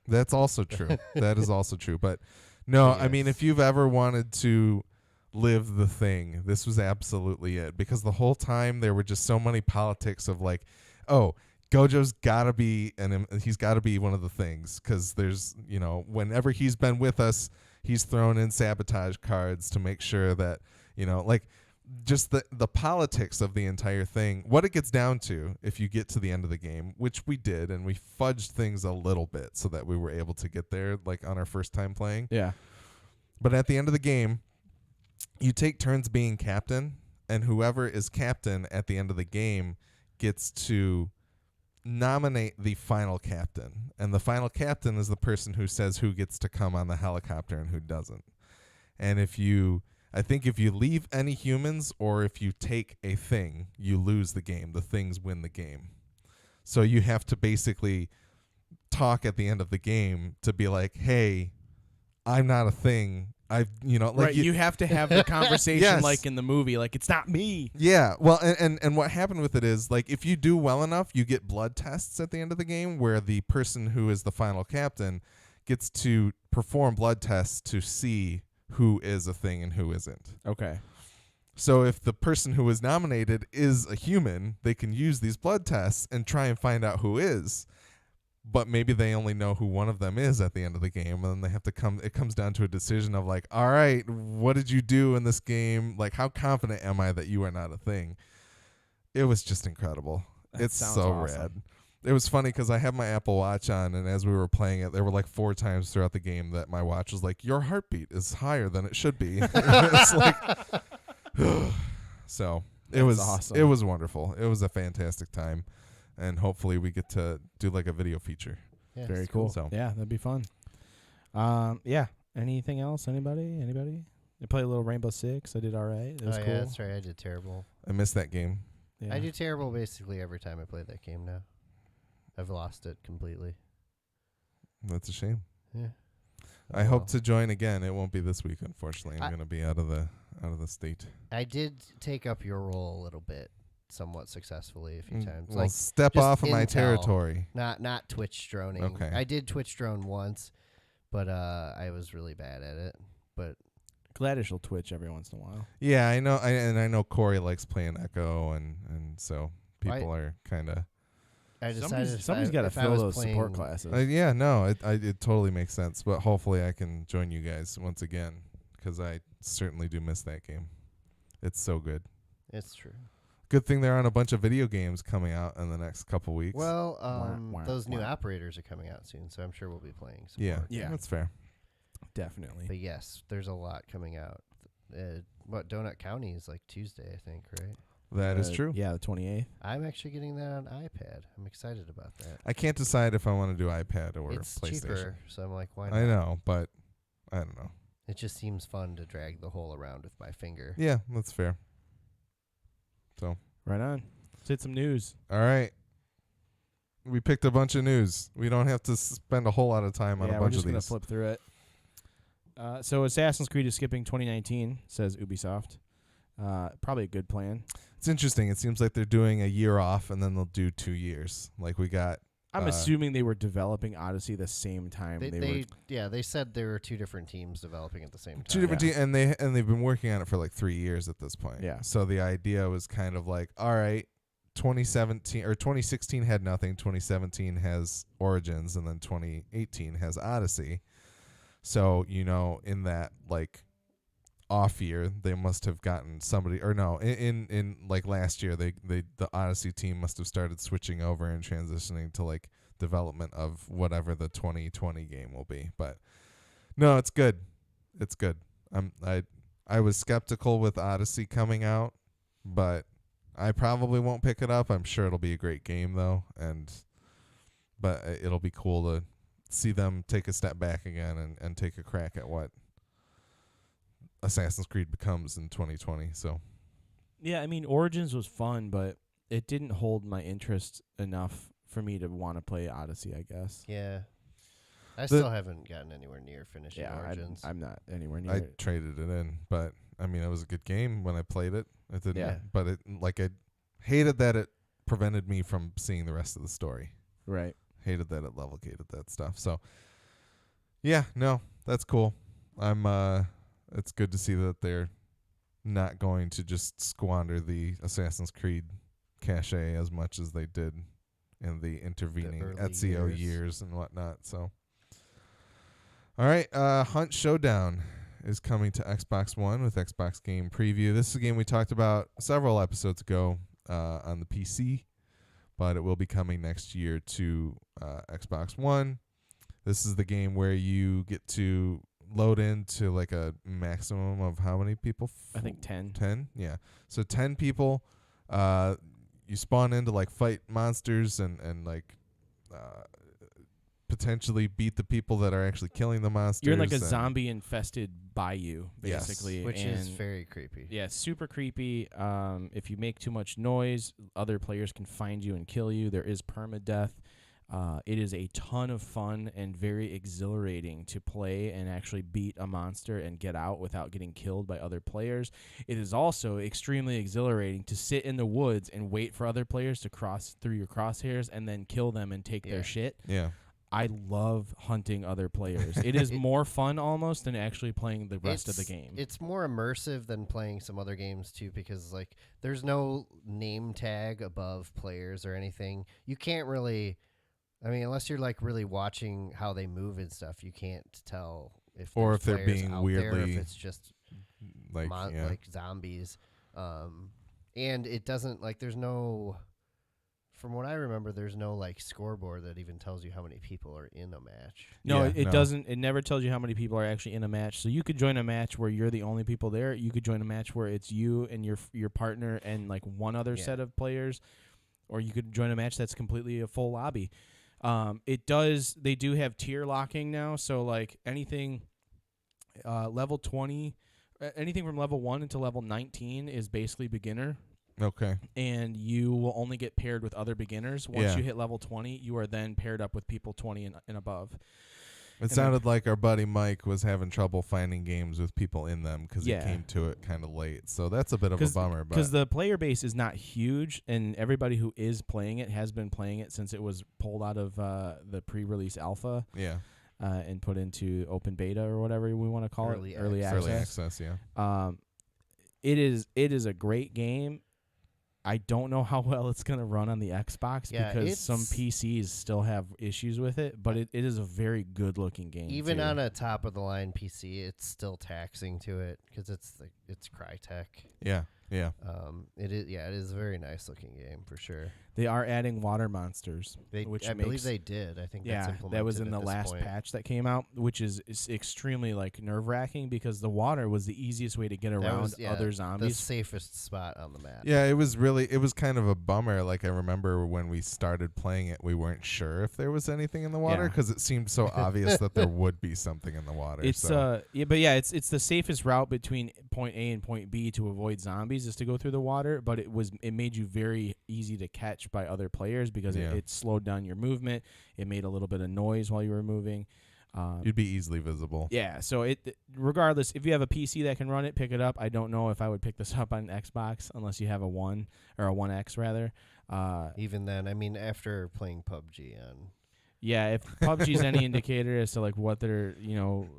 That's also true. That is also true. But no, I mean, Yes. if you've ever wanted to live the thing, this was absolutely it. Because the whole time there were just so many politics of like, oh, Gojo's gotta be, and he's gotta be one of the things. Because there's, whenever he's been with us, he's thrown in sabotage cards to make sure that, like, just the politics of the entire thing, what it gets down to if you get to the end of the game, which we did, and we fudged things a little bit so that we were able to get there like on our first time playing. Yeah. But at the end of the game, you take turns being captain, and whoever is captain at the end of the game gets to nominate the final captain. And the final captain is the person who says who gets to come on the helicopter and who doesn't. And if you leave any humans or if you take a thing, you lose the game. The things win the game. So you have to basically talk at the end of the game to be like, hey, I'm not a thing. Right, you have to have the conversation Yes. like in the movie, like it's not me. Yeah, well, and what happened with it is, like, if you do well enough, you get blood tests at the end of the game where the person who is the final captain gets to perform blood tests to see who is a thing and who isn't. Okay. So if the person who was nominated is a human, they can use these blood tests and try and find out who is. But maybe they only know who one of them is at the end of the game, and then they have to it comes down to a decision of like, all right, what did you do in this game? Like, how confident am I that you are not a thing? It was just incredible. It's sounds so awesome. rad. It was funny because I had my Apple Watch on, and as we were playing it, there were like 4 times throughout the game that my watch was like, your heartbeat is higher than it should be. It's like, so it That's was awesome. It was wonderful. It was a fantastic time. And hopefully we get to do like a video feature. Yeah, Very it's cool. So- Yeah, that'd be fun. Yeah. Anything else? Anybody? I played a little Rainbow Six. I did all right. It was cool. Yeah, that's right. I did terrible. I missed that game. Yeah. I do terrible basically every time I play that game now. I've lost it completely. That's a shame. Yeah. I hope to join again. It won't be this week, unfortunately. I'm I- going to be out of the state. I did take up your role a little bit, somewhat successfully a few times. Well, Like step just off of my intel. territory. not Twitch droning. Okay. I did Twitch drone once, but I was really bad at it. But Gladish will twitch every once in a while. Yeah, I know. I know Corey likes playing Echo, and so Why- people are kind of. I decided Somebody's got to if I fill was those support playing- classes. Yeah, no, it totally makes sense. But hopefully I can join you guys once again because I certainly do miss that game. It's so good. It's true. Good thing there aren't a bunch of video games coming out in the next couple weeks. Well, Wah, those new wah. operators are coming out soon, so I'm sure we'll be playing some yeah, more. Yeah. that's fair. Definitely. But yes, there's a lot coming out. Donut County is like Tuesday, I think, right? That is true. Yeah, the 28th. I'm actually getting that on iPad. I'm excited about that. I can't decide if I want to do iPad or It's PlayStation. cheaper, so I'm like, why not? I know, but I don't know. It just seems fun to drag the hole around with my finger. Yeah, that's fair. Right on. Let's hit some news. All right. We picked a bunch of news. We don't have to spend a whole lot of time on Yeah, a we're bunch just of gonna these. flip through it. So Assassin's Creed is skipping 2019, says Ubisoft. Probably a good plan. It's interesting. It seems like they're doing a year off and then they'll do 2 years. Like we got I'm assuming they were developing Odyssey the same time They said there were 2 different teams developing at the same time. 2 different Yeah. teams, and they've been working on it for like 3 years at this point. Yeah. So the idea was kind of like, all right, 2017 or 2016 had nothing. 2017 has Origins, and then 2018 has Odyssey. So in that like off year, they must have gotten somebody, or no, in like last year, the Odyssey team must have started switching over and transitioning to like development of whatever the 2020 game will be. But no, it's good. It's good. I was skeptical with Odyssey coming out, but I probably won't pick it up. I'm sure it'll be a great game though, but it'll be cool to see them take a step back again and take a crack at what Assassin's Creed becomes in 2020. So Yeah, I mean Origins was fun, but it didn't hold my interest enough for me to want to play Odyssey, I guess. Yeah. I still haven't gotten anywhere near finishing Yeah, Origins. I'm not anywhere near I it. traded it in, but I mean it was a good game when I played it. It didn't, Yeah. but I hated that it prevented me from seeing the rest of the story. Right. Hated that it level gated that stuff. So yeah, no, that's cool. It's good to see that they're not going to just squander the Assassin's Creed cachet as much as they did in the intervening early Ezio years. years and whatnot. So all right, Hunt Showdown is coming to Xbox One with Xbox Game Preview. This is a game we talked about several episodes ago on the PC, but it will be coming next year to Xbox One. This is the game where you get to load into like a maximum of how many people? I think 10. 10? Yeah. So 10 people. You spawn in to like fight monsters and like potentially beat the people that are actually killing the monsters. You're in like a and- zombie infested bayou, Yes. basically. which is and very creepy. yeah, super creepy. If you make too much noise, other players can find you and kill you. There is permadeath. It is a ton of fun and very exhilarating to play and actually beat a monster and get out without getting killed by other players. It is also extremely exhilarating to sit in the woods and wait for other players to cross through your crosshairs and then kill them and take their shit. Yeah. I love hunting other players. It is more fun almost than actually playing the rest of the It's- game. It's more immersive than playing some other games too, because like there's no name tag above players or anything. You can't really, I mean, unless you're like really watching how they move and stuff, you can't tell Or there's if they're players being out there, weirdly, if it's just like, yeah. like zombies. And it doesn't like there's no. From what I remember, there's no like scoreboard that even tells you how many people are in a match. No, Yeah, it no. doesn't. It never tells you how many people are actually in a match. So you could join a match where you're the only people there. You could join a match where it's you and your partner and like one other set of players, or you could join a match that's completely a full lobby. They do have tier locking now. So like anything, level 20, anything from level 1 until level 19 is basically beginner. Okay. And you will only get paired with other beginners. Once Yeah. you hit level 20, you are then paired up with people 20 and above. It sounded like our buddy Mike was having trouble finding games with people in them because Yeah. he came to it kind of late. So that's a bit of a bummer. Because But the player base is not huge, and everybody who is playing it has been playing it since it was pulled out of the pre-release alpha yeah, and put into open beta or whatever we want to call Early it, early access. early access. access. Yeah. It is a great game. I don't know how well it's going to run on the Xbox Yeah, because some it's- PCs still have issues with it, but it is a very good-looking game. Even too. on a top of the line PC, it's still taxing to it because it's Crytek. Yeah. Yeah. It is a very nice looking game for sure. They are adding water monsters, I believe they did. I think that's yeah, implemented that was in at the this last point. patch that came out, which is extremely like nerve-wracking because the water was the easiest way to get That around was, other the zombies. safest spot on the map. Yeah, it was kind of a bummer. Like I remember when we started playing it, we weren't sure if there was anything in the water Yeah. because it seemed so obvious that there would be something in the water. It's so. it's the safest route between point A and point B to avoid zombies is to go through the water, but it made you very easy to catch by other players because Yeah. it slowed down your movement. It made a little bit of noise while you were moving. You'd be easily visible. Yeah, so regardless, if you have a PC that can run it, pick it up. I don't know if I would pick this up on Xbox unless you have a 1 or a 1X rather. Even then, I mean, after playing PUBG on. Yeah, if PUBG's any indicator as to like what they're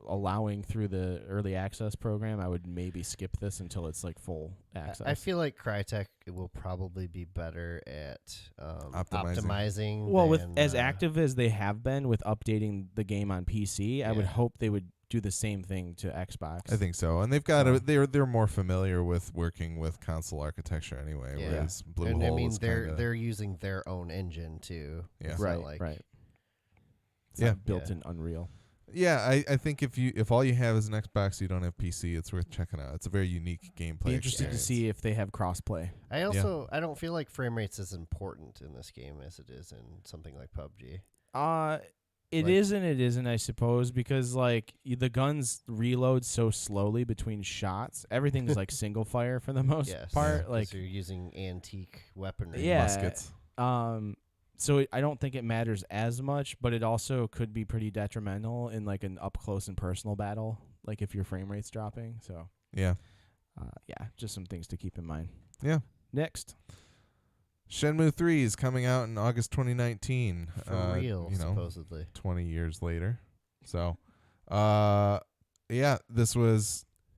allowing through the early access program, I would maybe skip this until it's like full access. I feel like Crytek will probably be better at Optimizing. optimizing. well, with than, as active as they have been with updating the game on PC, I would Yeah. hope they would do the same thing to Xbox. I think so, and they've got they're more familiar with working with console architecture anyway. Yeah. Whereas Blue and Hole I mean, is they're using their own engine too. Yeah. It's not right, like, right. It's Yeah. not built Yeah. in Unreal. Yeah, I think if all you have is an Xbox, you don't have PC, it's worth checking out. It's a very unique gameplay. Be interested to experience. see if they have crossplay. I don't feel like frame rate's as important in this game as it is in something like PUBG. It Like- is and it isn't, I suppose, because like the guns reload so slowly between shots. Everything's like single fire for the most Yes, part. 'cause Like you're using antique weaponry. Yeah. muskets. So I don't think it matters as much, but it also could be pretty detrimental in like an up close and personal battle, like if your frame rate's dropping. So Yeah. yeah, just some things to keep in mind. Yeah. Next, Shenmue 3 is coming out in August 2019. For real, you know, supposedly. 20 years later. So, yeah,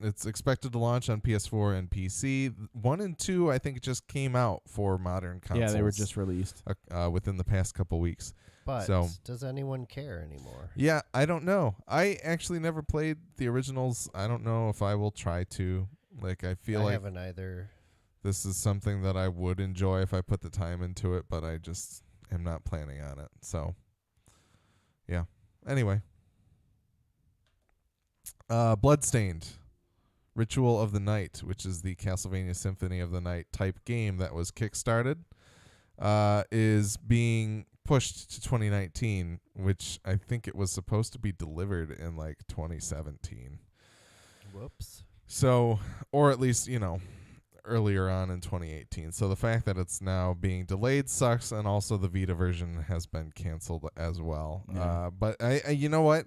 it's expected to launch on PS4 and PC. 1 and 2, I think, just came out for modern consoles. yeah, they were just released. within the past couple weeks. But So- does anyone care anymore? Yeah, I don't know. I actually never played the originals. I don't know if I will try to. Like, I feel I like haven't either. this is something that I would enjoy if I put the time into it, but I just am not planning on it. So, yeah. Anyway. Bloodstained. Ritual of the Night, which is the Castlevania Symphony of the Night type game that was kickstarted, is being pushed to 2019, which I think it was supposed to be delivered in like 2017. Whoops. So, or at least, earlier on in 2018. So the fact that it's now being delayed sucks, and also the Vita version has been canceled as well. Yeah. But I you know what?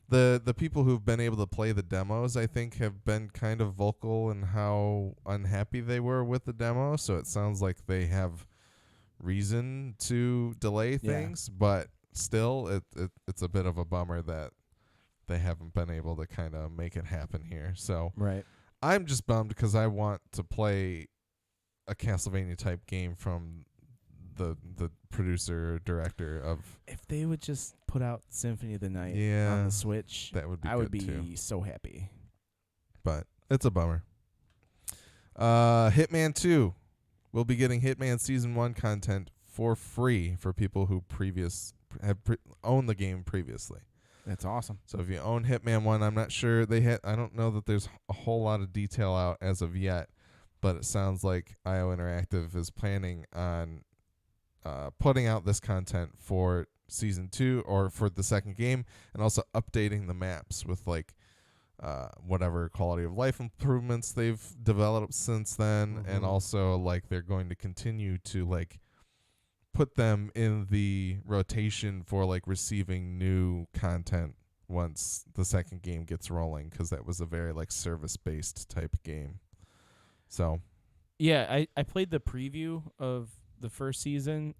The people who've been able to play the demos, I think, have been kind of vocal in how unhappy they were with the demo. So it sounds like they have reason to delay things, but still, it's a bit of a bummer that they haven't been able to kind of make it happen here. So Right. I'm just bummed because I want to play a Castlevania type game from the producer or director of. If they would just put out Symphony of the Night Yeah, on the Switch, that would be I would good be too. so happy. But it's a bummer. Hitman 2. We'll be getting Hitman Season 1 content for free for people who owned the game previously. That's awesome. So if you own Hitman 1, I'm not sure I don't know that there's a whole lot of detail out as of yet, but it sounds like IO Interactive is planning on putting out this content for Season 2 or for the second game, and also updating the maps with like whatever quality of life improvements they've developed since then, and also like they're going to continue to like put them in the rotation for like receiving new content once the second game gets rolling, because that was a very like service based type game. So Yeah, I played the preview of the first season,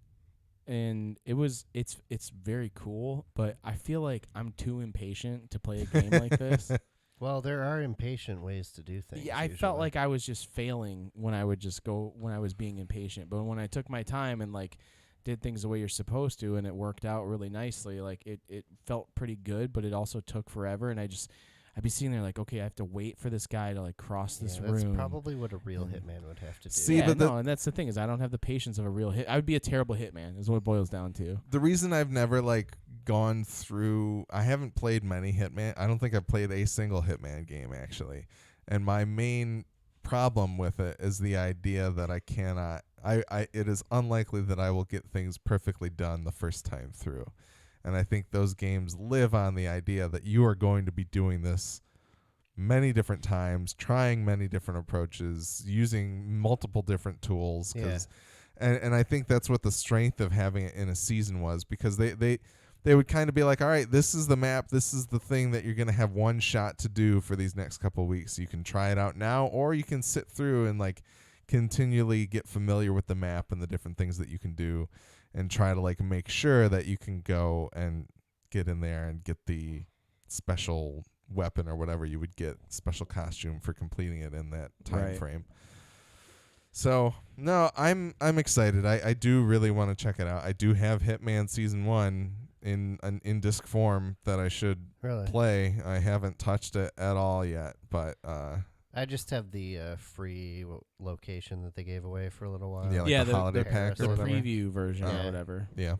and it's very cool, but I feel like I'm too impatient to play a game like this. Well, there are impatient ways to do things. Yeah, I felt usually. like I was just failing when I was being impatient. But when I took my time and like did things the way you're supposed to, and it worked out really nicely, like it felt pretty good, but it also took forever, and I'd be sitting there like, okay, I have to wait for this guy to like cross this that's room. probably what a real hitman would have to do. See, Yeah, but no, and that's the thing is I don't have the patience of a real hit. I would be a terrible hitman, is what it boils down to. the reason I've never like gone through, I haven't played many Hitman. I don't think I've played a single Hitman game actually. And my main problem with it is the idea that I cannot it is unlikely that I will get things perfectly done the first time through. And I think those games live on the idea that you are going to be doing this many different times, trying many different approaches, using multiple different tools. And I think that's what the strength of having it in a season was, because they would kind of be like, all right, this is the map, this is the thing that you're going to have one shot to do for these next couple of weeks. You can try it out now, or you can sit through and like continually get familiar with the map and the different things that you can do, and try to like make sure that you can go and get in there and get the special weapon or whatever you would get, special costume for completing it in that time frame. So no, I'm excited. I do really want to check it out. I do have Hitman Season 1 in disc form that I should play. I haven't touched it at all yet, but I just have the free location that they gave away for a little while. Yeah, like the holiday the, pack the or whatever. preview version Yeah. or whatever. Yeah.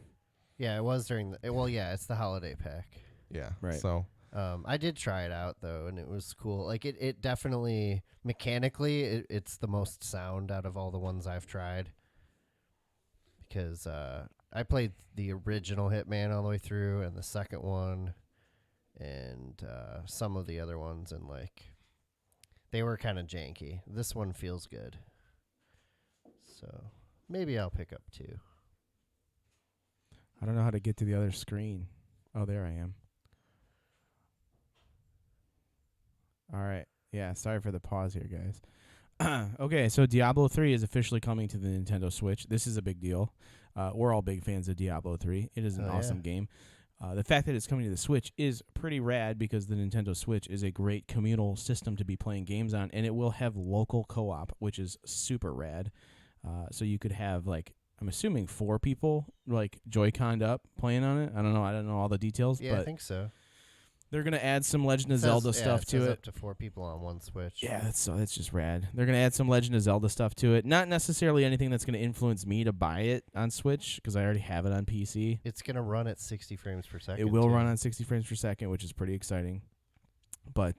Yeah, it was during the. Well, yeah, it's the holiday pack. Yeah. Right. So I did try it out though, and it was cool. Like it definitely mechanically, it's the most sound out of all the ones I've tried. Because I played the original Hitman all the way through, and the second one, and some of the other ones, and like they were kind of janky. This one feels good, so maybe I'll pick up 2. I don't know how to get to the other screen. Oh, there I am. All right. Yeah, sorry for the pause here, guys. Okay, so Diablo 3 is officially coming to the Nintendo Switch. This is a big deal. We're all big fans of Diablo 3. It is an awesome game. The fact that it's coming to the Switch is pretty rad, because the Nintendo Switch is a great communal system to be playing games on, and it will have local co-op, which is super rad. So you could have, like, I'm assuming 4 people, like, Joy-Conned up playing on it. I don't know all the details. Yeah, but I think so. they're going to add some Legend of Zelda stuff to it. Up to 4 people on one Switch. Yeah, that's just rad. They're going to add some Legend of Zelda stuff to it. Not necessarily anything that's going to influence me to buy it on Switch, because I already have it on PC. It's going to run at 60 frames per second. It will too. run on 60 frames per second, which is pretty exciting. But,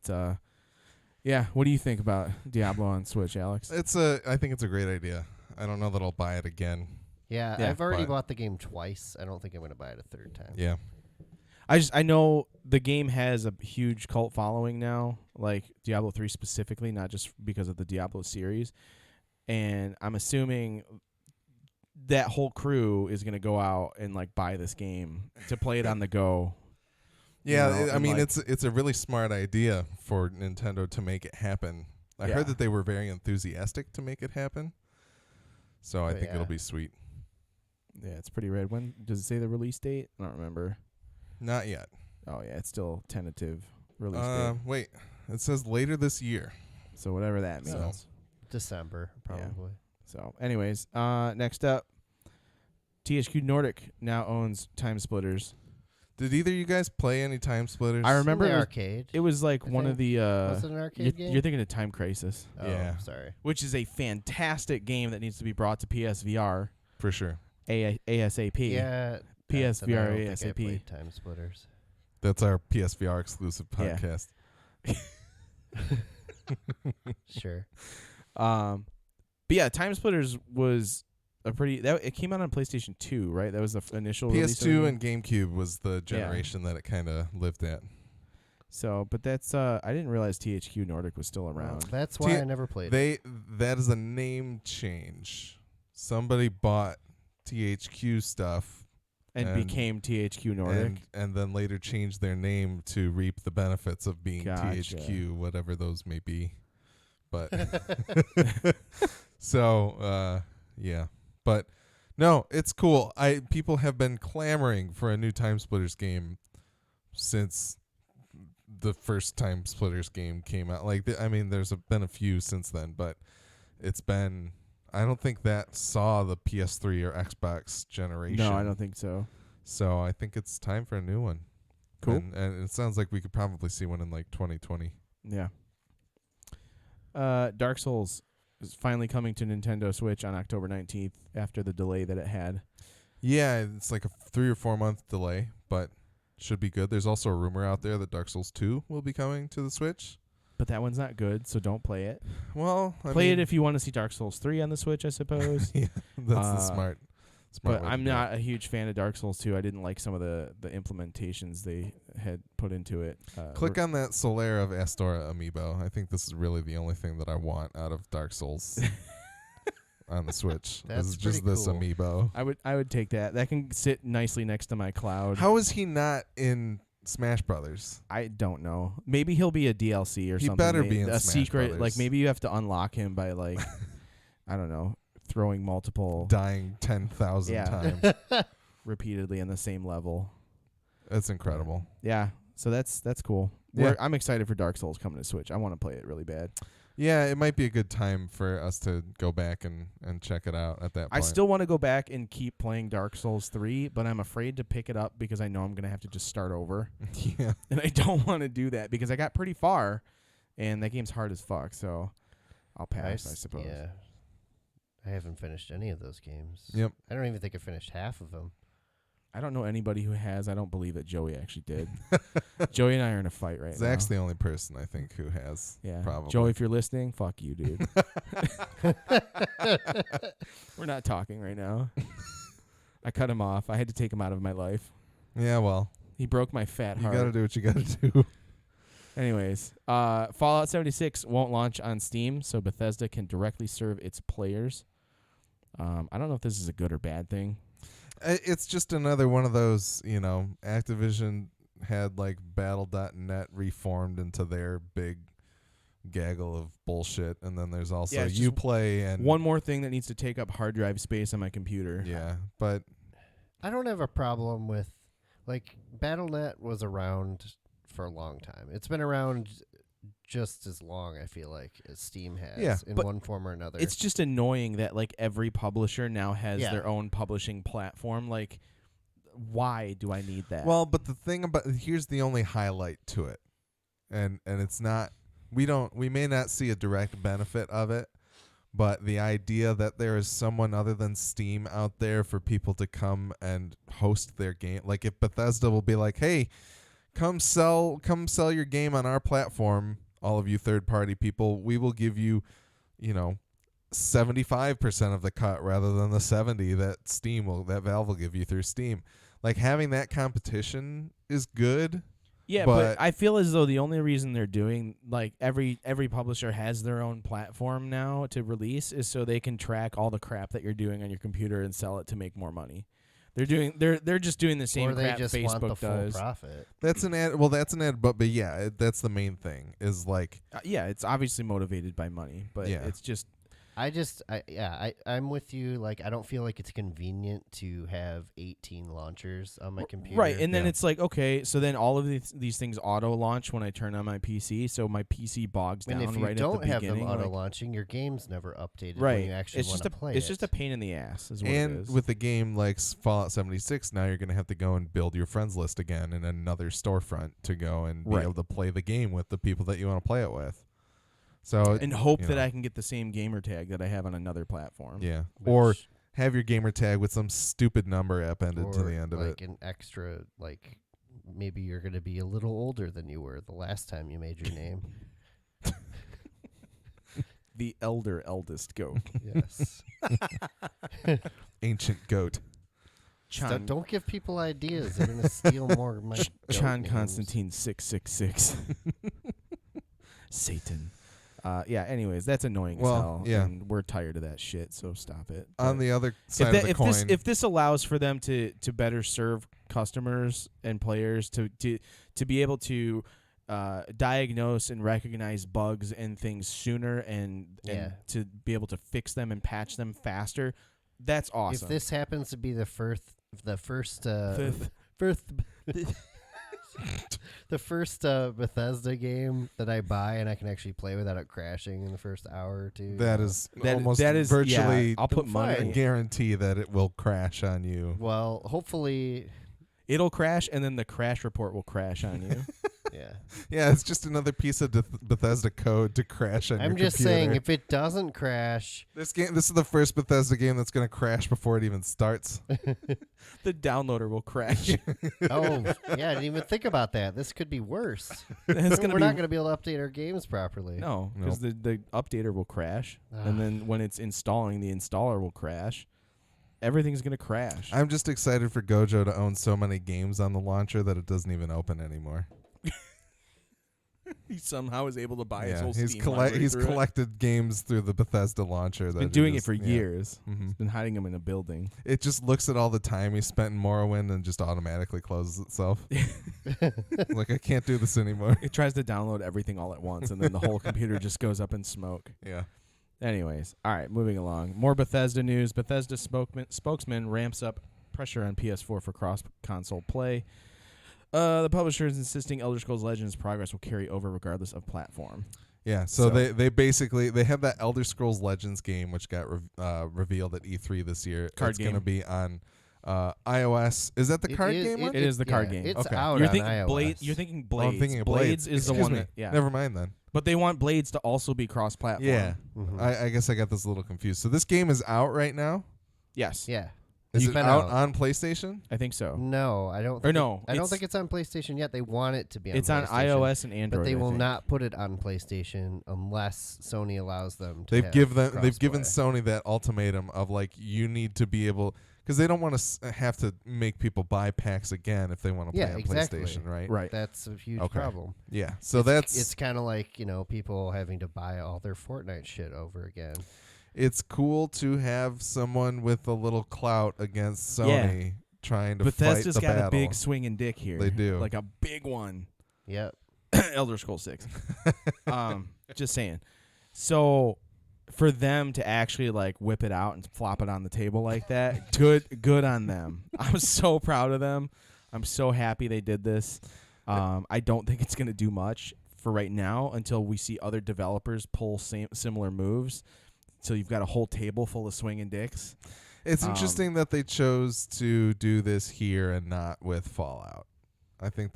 yeah, what do you think about Diablo on Switch, Alex? I think it's a great idea. I don't know that I'll buy it again. Yeah, Yeah, I've already but- bought the game twice. I don't think I'm going to buy it a third time. Yeah. I know the game has a huge cult following now, like Diablo 3 specifically, not just because of the Diablo series. and I'm assuming that whole crew is going to go out and like buy this game to play it on the go. Yeah, You know, I and, mean like- it's a really smart idea for Nintendo to make it happen. I Yeah. heard that they were very enthusiastic to make it happen. So I Oh, think yeah. it'll be sweet. Yeah, it's pretty rad. When does it say the release date? I don't remember. Not yet. Oh yeah, it's still tentative release date. Wait. It says later this year. So whatever that means. So- December, probably. So, anyways, next up, THQ Nordic now owns Time Splitters. Did either of you guys play any Time Splitters? I remember In the it was, arcade. it was like I one of think. the. Was it an arcade game? You're thinking of Time Crisis, Oh, Yeah. sorry. which is a fantastic game that needs to be brought to PSVR For sure. ASAP. Yeah. PSVR then I don't think I ASAP. played Time Splitters. That's our PSVR exclusive Yeah. podcast. Sure. But yeah, Time Splitters was a pretty. It came out on PlayStation 2, right? That was the initial release of the PS2 game? and GameCube was the generation that it kind of lived at. So, but that's I didn't realize THQ Nordic was still around. That's why T- I never played it. That is a name change. Somebody bought THQ stuff And became THQ Nordic. and then later changed their name to reap the benefits of being Gotcha. THQ, whatever those may be. But so yeah. But no, it's cool. People have been clamoring for a new Time Splitters game since the first Time Splitters game came out. Like I mean, there's been a few since then, but it's been. I don't think that saw the PS3 or Xbox generation. No, I don't think so. So I think it's time for a new one. Cool. And it sounds like we could probably see one in like 2020. Yeah. Dark Souls is finally coming to Nintendo Switch on October 19th after the delay that it had. Yeah, it's like a 3 or 4 month delay, but should be good. There's also a rumor out there that Dark Souls 2 will be coming to the Switch. But that one's not good, so don't play it. Well, Play it if you want to see Dark Souls 3 on the Switch, I suppose. yeah, that's the smart But way to I'm do it. not a huge fan of Dark Souls 2. I didn't like some of the implementations they had put into it. Click on that Solera of Astora amiibo. I think this is really the only thing that I want out of Dark Souls on the Switch. That's This is just pretty this cool. amiibo. I would take that. That can sit nicely next to my cloud. How is he not in Smash Brothers? I don't know. Maybe he'll be a DLC or He something. better be in a Smash secret. Brothers. Like maybe you have to unlock him by like I don't know, throwing multiple Dying 10,000 Yeah. times. repeatedly in the same level. That's incredible. Yeah. So that's cool. Yeah. I'm excited for Dark Souls coming to Switch. I want to play it really bad. Yeah, it might be a good time for us to go back and check it out at that point. I still want to go back and keep playing Dark Souls 3, but I'm afraid to pick it up because I know I'm going to have to just start over. yeah. And I don't want to do that because I got pretty far and that game's hard as fuck. So I'll pass, I suppose. Yeah. I haven't finished any of those games. Yep. I don't even think I finished half of them. I don't know anybody who has. I don't believe that Joey actually did. Joey and I are in a fight right Zach's now. the only person I think who has. Yeah. Probably. Joey, if you're listening, fuck you, dude. We're not talking right now. I cut him off. I had to take him out of my life. Yeah, well, He broke my fat you heart. got to do what you got to do. Anyways, Fallout 76 won't launch on Steam, so Bethesda can directly serve its players. I don't know if this is a good or bad thing. It's just another one of those, Activision had like Battle.net reformed into their big gaggle of bullshit, and then there's also Yeah, it's just Uplay and One more thing that needs to take up hard drive space on my computer. yeah, but I don't have a problem with, like, Battle.net was around for a long time. It's been around just as long, I feel like, as Steam has Yeah, in but one form or another. It's just annoying that like every publisher now has Yeah. their own publishing platform. Like, why do I need that? well, but the thing about here's the only highlight to it, and it's not we may not see a direct benefit of it, but the idea that there is someone other than Steam out there for people to come and host their game, like if Bethesda will be like, hey, come sell your game on our platform, all of you third party people, we will give you 75% of the cut rather than the 70 that Valve will give you through Steam. Like having that competition is good. Yeah, but I feel as though the only reason they're doing like every publisher has their own platform now to release is so they can track all the crap that you're doing on your computer and sell it to make more money. They're just doing the same or they crap just Facebook want the full does. profit. That's an ad. Well, that's an ad, but yeah, that's the main thing. Is like, Yeah, it's obviously motivated by money, but Yeah. it's just I'm with you. Like, I don't feel like it's convenient to have 18 launchers on my computer. right. And then Yeah. it's like, okay, so then all of these things auto launch when I turn on my PC, so my PC bogs And down if you right don't at the have beginning. them auto like- launching, your game's never updated right. when you actually It's want just to play it's it. just a pain in the ass, is what it and is. with a game like Fallout 76, now you're going to have to go and build your friends list again in another storefront to go and be Right. able to play the game with the people that you want to play it with. So and hope you that know. I can get the same gamer tag that I have on another platform. yeah, or Which- have your gamer tag with some stupid number appended to or the end of like it. an extra, like maybe you're going to be a little older than you were the last time you made your name. The eldest goat. Yes. Ancient goat. Don't give people ideas. They're going to steal more of my goat John names. Constantine 666. Satan. Yeah, anyways, that's annoying Well, as hell. yeah. And we're tired of that shit, so stop it. On But the other side of the coin, if this allows for them to better serve customers and players to be able to diagnose and recognize bugs and things sooner and to be able to fix them and patch them faster, that's awesome. If this happens to be the first the first Bethesda game that I buy and I can actually play without it crashing in the first hour or two. that is That- almost that is- virtually yeah, I'll put money. a guarantee that it will crash on you. Well, hopefully, It'll crash, and then the crash report will crash on you. yeah. Yeah, it's just another piece of Bethesda code to crash on your I'm just computer. saying, if it doesn't crash, This is the first Bethesda game that's going to crash before it even starts. The downloader will crash. oh yeah, I didn't even think about that. This could be worse. It's gonna We're be not going to be able to update our games properly. no, because the updater will crash, and then when it's installing, the installer will crash. Everything's gonna crash. I'm just excited for Gojo to own so many games on the launcher that it doesn't even open anymore. He somehow is able to buy his Yeah, whole he's Steam library he's through it. collected games through the Bethesda launcher. He's that been he doing it just- for yeah. years. Mhm. He's been hiding them in a building. It just looks at all the time he spent in Morrowind and just automatically closes itself. Like, I can't do this anymore. It tries to download everything all at once, and then the whole computer just goes up in smoke. Yeah. Anyways, all right, moving along. More Bethesda news. Bethesda spokesman ramps up pressure on PS4 for cross-console play. The publisher is insisting Elder Scrolls Legends progress will carry over regardless of platform. Yeah, so they basically they have that Elder Scrolls Legends game which got revealed at E3 this year. Card it's going to game. be on iOS. Is that the card game one? It is the card yeah, game. It's Okay. out You're on thinking iOS. You're thinking Oh, Blades. I'm thinking of Blades is the Excuse one me. that yeah. Never mind then. But they want Blades to also be cross-platform. Yeah. Mhm. I guess I got this a little confused. So this game is out right now? Yes. Yeah. Is It's it been out out. on PlayStation? I think so. No, I don't. Or Think no, I don't it's- think it's on PlayStation yet. They want it to be on It's on PlayStation, iOS and Android. but they I will think. not put it on PlayStation unless Sony allows them to. They've have given crossplay. Sony that ultimatum of like you need to be able because they don't want to have to make people buy packs again if they want to play Yeah, on exactly. PlayStation, right? Right. That's a huge Okay. problem. Yeah. So that's It's kind of like people having to buy all their Fortnite shit over again. it's cool to have someone with a little clout against Sony trying to Bethesda's fight the got battle. a big swinging dick here. They do. Like a big one. Yep. Elder Scrolls 6. Just saying. So for them to actually like whip it out and flop it on the table like that, good on them. I'm so proud of them. I'm so happy they did this. I don't think it's going to do much for right now until we see other developers pull similar moves. So you've got a whole table full of swinging dicks. It's interesting that they chose to do this here and not with Fallout. I think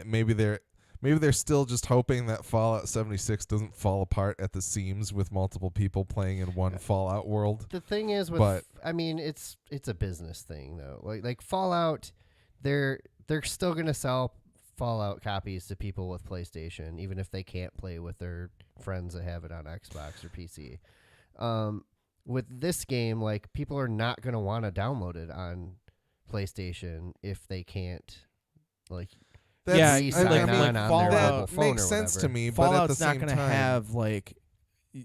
maybe they're still just hoping that Fallout 76 doesn't fall apart at the seams with multiple people playing in one Fallout world. The thing is it's a business thing though. Like Fallout, they're still gonna sell Fallout copies to people with PlayStation, even if they can't play with their friends that have it on Xbox or PC. With this game, like people are not gonna want to download it on PlayStation if they can't. Like That's, Yeah, you I sign like- on like on their Fallout mobile phone makes or sense whatever. to me. But at the Fallout's not same going to time, have like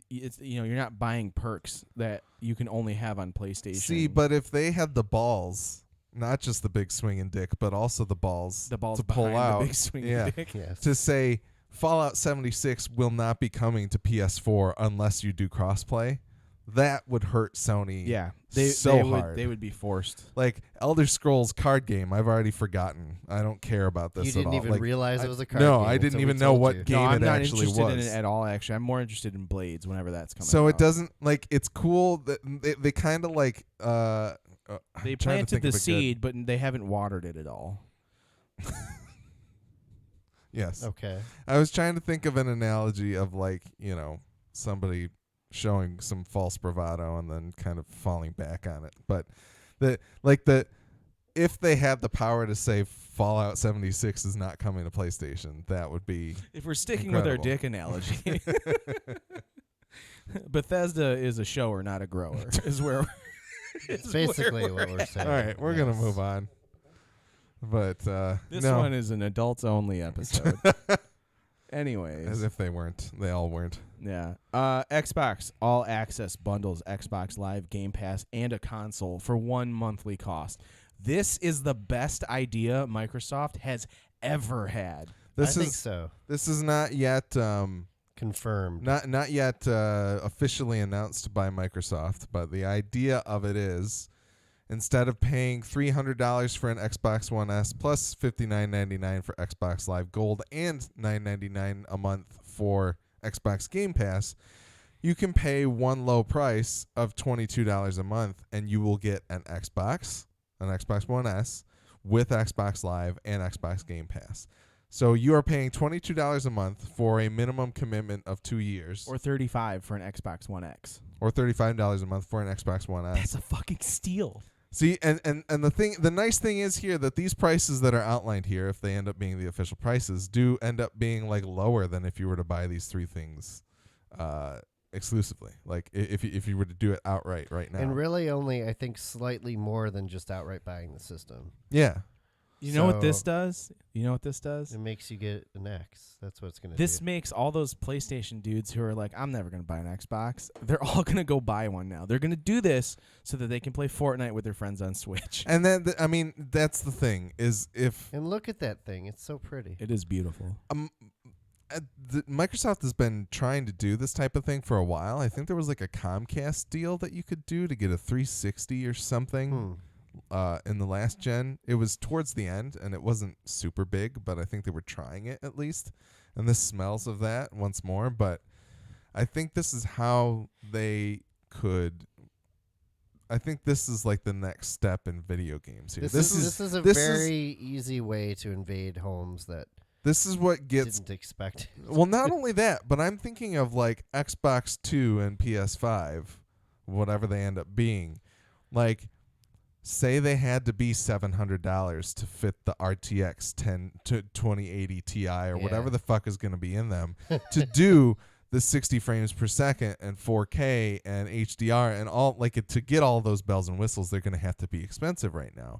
it's you're not buying perks that you can only have on PlayStation. see, but if they had the balls, not just the big swinging dick, but also the balls the balls to pull behind out, the big swinging yeah, dick. Yes. to say Fallout 76 will not be coming to PS4 unless you do crossplay, that would hurt Sony. Yeah, so they hard. would they would be forced. Like Elder Scrolls card game, I've already forgotten. I don't care about this You at didn't all. even Like, realize it was a card no, game I didn't until we even know told what you. game No, I'm it not actually interested was. in it at all. Actually, I'm more interested in Blades whenever that's coming. So out. it doesn't like it's cool that they kind of like They I'm trying to planted think the of a good- seed, but they haven't watered it at all. Yes. Okay. I was trying to think of an analogy of like, somebody showing some false bravado and then kind of falling back on it. But if they had the power to say Fallout 76 is not coming to PlayStation, that would be If we're sticking with our incredible. dick analogy, Bethesda is a shower, not a grower. Is where It's basically what we're All saying. right, we're going to Yes. move on. But this no, one is an adults only episode. Anyways, as if they weren't. They all weren't. yeah. Xbox All Access bundles Xbox Live, Game Pass, and a console for one monthly cost. This is the best idea Microsoft has ever had. This I is think so. this is not yet Confirmed. not yet officially announced by Microsoft, but the idea of it is instead of paying $300 for an Xbox One S plus $59.99 for Xbox Live Gold and $9.99 a month for Xbox Game Pass, you can pay one low price of $22 a month and you will get an Xbox One S with Xbox Live and Xbox Game Pass. So you are paying $22 a month for a minimum commitment of 2 years, Or $35 for an Xbox One X. or $35 a month for an Xbox One S. That's a fucking steal. See, and the nice thing is here that these prices that are outlined here, if they end up being the official prices, do end up being like lower than if you were to buy these three things exclusively. Like if you were to do it outright right now. And really only, I think, slightly more than just outright buying the system. Yeah. You know what this So- does? You know what this does? It makes you get an X. That's what it's going to This do. makes all those PlayStation dudes who are like, I'm never going to buy an Xbox, they're all going to go buy one now. They're going to do this so that they can play Fortnite with their friends on Switch. And then I mean that's the thing is if And look at that thing. It's so pretty. It is beautiful. Microsoft has been trying to do this type of thing for a while. I think there was like a Comcast deal that you could do to get a 360 or something. In the last gen. It was towards the end and it wasn't super big, but I think they were trying it at least. And this smells of that once more, but I think this is how they could I think this is like the next step in video games here. This is a this very easy way to invade homes that this is what gets didn't expect. well, not only that, but I'm thinking of like Xbox 2 and PS5, whatever they end up being. Like say they had to be $700 to fit the RTX 2080 Ti or whatever the fuck is going to be in them to do the 60 frames per second and 4K and HDR and all like it, to get all those bells and whistles, they're going to have to be expensive right now.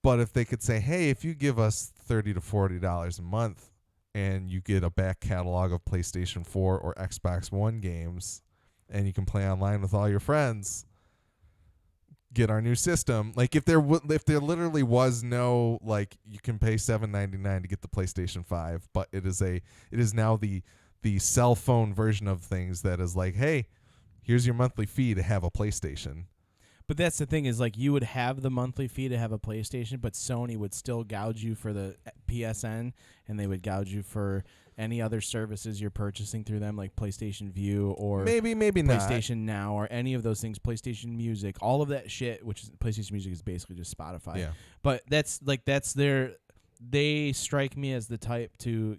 But if they could say, hey, if you give us $30 to $40 a month and you get a back catalog of PlayStation 4 or Xbox One games and you can play online with all your friends, get our new system. Like if there literally was no like you can pay $7.99 to get the PlayStation 5, but it is now the cell phone version of things that is like, hey, here's your monthly fee to have a PlayStation. But that's the thing is like you would have the monthly fee to have a PlayStation, but Sony would still gouge you for the PSN and they would gouge you for any other services you're purchasing through them, like PlayStation View or maybe not. PlayStation Now or any of those things, PlayStation Music, all of that shit, which is PlayStation Music is basically just Spotify. Yeah. But they strike me as the type to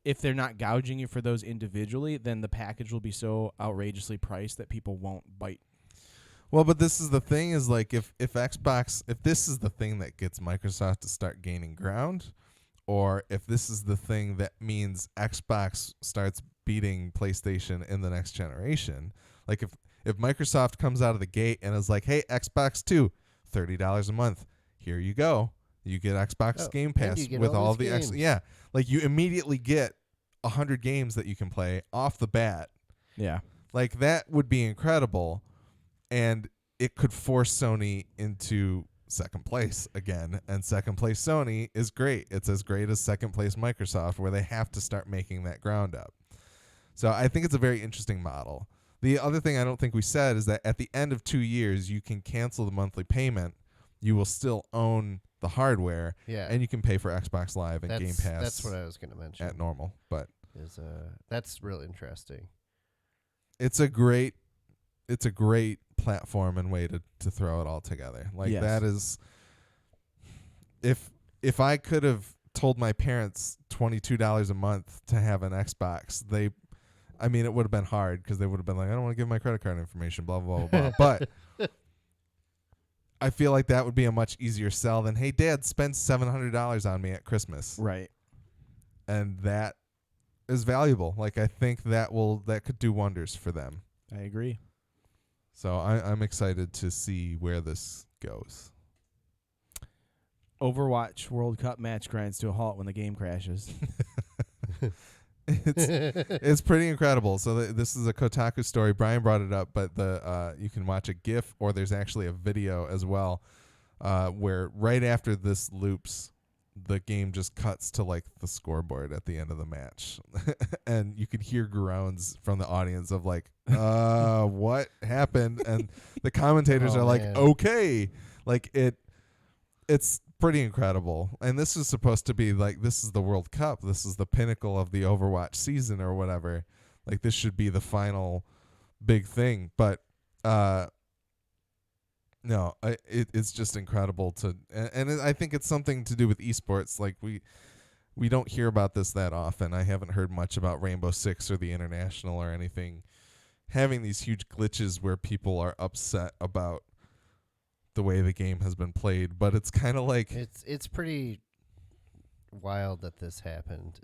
if they're not gouging you for those individually, then the package will be so outrageously priced that people won't bite. Well, but this is the thing is like if this is the thing that gets Microsoft to start gaining ground, or if this is the thing that means Xbox starts beating PlayStation in the next generation, like if Microsoft comes out of the gate and is like, hey, Xbox 2, $30 a month, here you go, You get Xbox Oh, Game and Pass you get with all all these the games. yeah. Like you immediately get 100 games that you can play off the bat. Yeah. Like that would be incredible, and it could force Sony into second place again. And second place Sony is great. It's as great as second place Microsoft, where they have to start making that ground up. So I think it's a very interesting model. The other thing I don't think we said is that at the end of 2 years, you can cancel the monthly payment. You will still own the hardware, Yeah. and you can pay for Xbox Live and Game Pass That's what I was going to mention. at normal. But That's real interesting. it's a great platform and way to throw it all together. Like Yes. that is, if I could have told my parents $22 a month to have an Xbox, it would have been hard because they would have been like, I don't want to give my credit card information, blah blah blah blah. But I feel like that would be a much easier sell than, hey, Dad, spend $700 on me at Christmas, Right. and that is valuable. Like I think that could do wonders for them. I agree. So I'm excited to see where this goes. Overwatch World Cup match grinds to a halt when the game crashes. It's pretty incredible. So this is a Kotaku story. Brian brought it up, but you can watch a GIF, or there's actually a video as well, where right after this loops, the game just cuts to like the scoreboard at the end of the match, and you can hear groans from the audience of like, what happened? And the commentators are like, man. okay, like it's pretty incredible. And this is supposed to be like, this is the World Cup. This is the pinnacle of the Overwatch season or whatever. Like this should be the final big thing. But no, it's just incredible and I think it's something to do with esports. Like we don't hear about this that often. I haven't heard much about Rainbow Six or the International or anything having these huge glitches where people are upset about the way the game has been played. But it's kind of like It's pretty wild that this happened.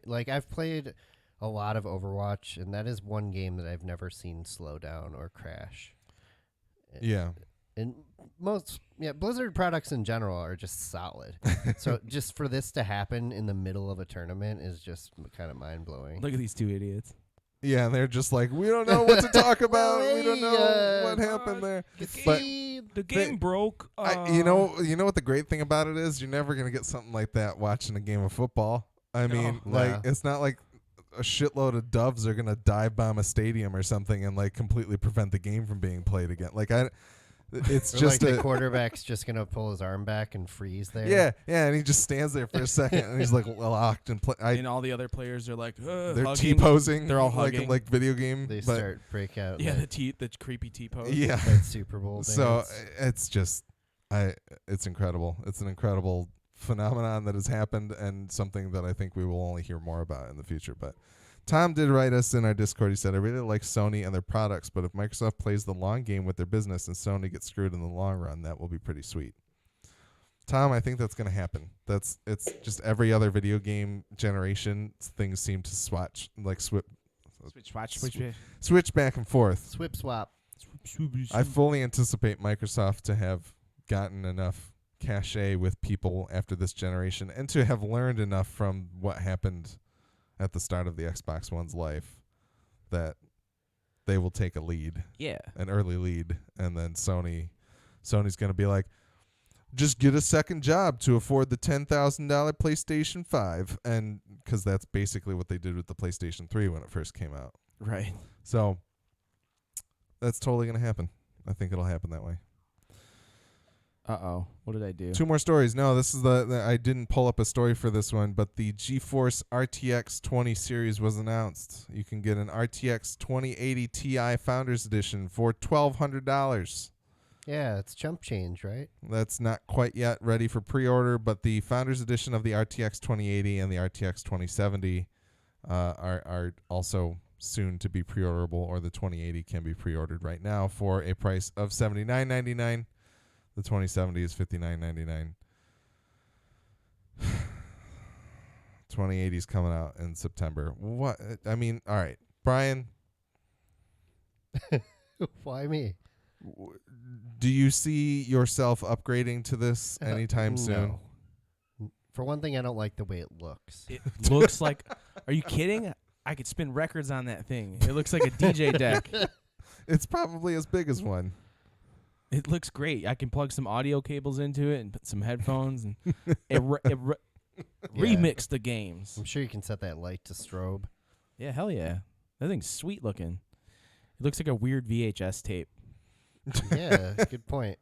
Like I've played a lot of Overwatch, and that is one game that I've never seen slow down or crash. yeah. And Blizzard products in general are just solid. So just for this to happen in the middle of a tournament is just kind of mind blowing. Look at these two idiots. Yeah, and they're just like, we don't know what to talk about. Well, We don't know what happened there. But The game broke. you know what the great thing about it is? You're never gonna get something like that watching a game of football. I mean, like it's not like a shitload of doves are gonna dive bomb a stadium or something and like completely prevent the game from being played again. Like it's Or just like the quarterback's just gonna pull his arm back and freeze there. yeah, and he just stands there for a second and he's like locked and and all the other players are like, they're hugging. T-posing. They're all like hugging. like video game. They but start break out. Yeah, like the creepy T-pose. yeah. that Super Bowl. So dance. it's just it's incredible. It's an incredible phenomenon that has happened, and something that I think we will only hear more about in the future. But Tom did write us in our Discord. He said, I really like Sony and their products, but if Microsoft plays the long game with their business and Sony gets screwed in the long run, that will be pretty sweet. Tom, I think that's going to happen. It's just every other video game generation, things seem to switch back and forth. Swip swap. I fully anticipate Microsoft to have gotten enough cachet with people after this generation and to have learned enough from what happened at the start of the Xbox One's life that they will take a lead, an early lead, and then Sony's going to be like, just get a second job to afford the $10,000 PlayStation 5, and because that's basically what they did with the PlayStation 3 when it first came out. Right. So that's totally going to happen. I think it'll happen that way. Uh-oh. What did I do? 2 more stories. No, this is I didn't pull up a story for this one, but the GeForce RTX 20 series was announced. You can get an RTX 2080 Ti Founders Edition for $1,200. Yeah, it's chump change, right? That's not quite yet ready for pre-order, but the Founders Edition of the RTX 2080 and the RTX 2070 are also soon to be pre-orderable, or the 2080 can be pre-ordered right now for a price of $79.99. The 2070 is $59.99. 2080 is coming out in September. What? I mean, all right, Brian. Why me? Do you see yourself upgrading to this anytime soon? For one thing, I don't like the way it looks. It looks like. Are you kidding? I could spin records on that thing. It looks like a DJ deck. It's probably as big as one. It looks great. I can plug some audio cables into it and put some headphones and remix the games. I'm sure you can set that light to strobe. Yeah, hell yeah. That thing's sweet looking. It looks like a weird VHS tape. Yeah, good point.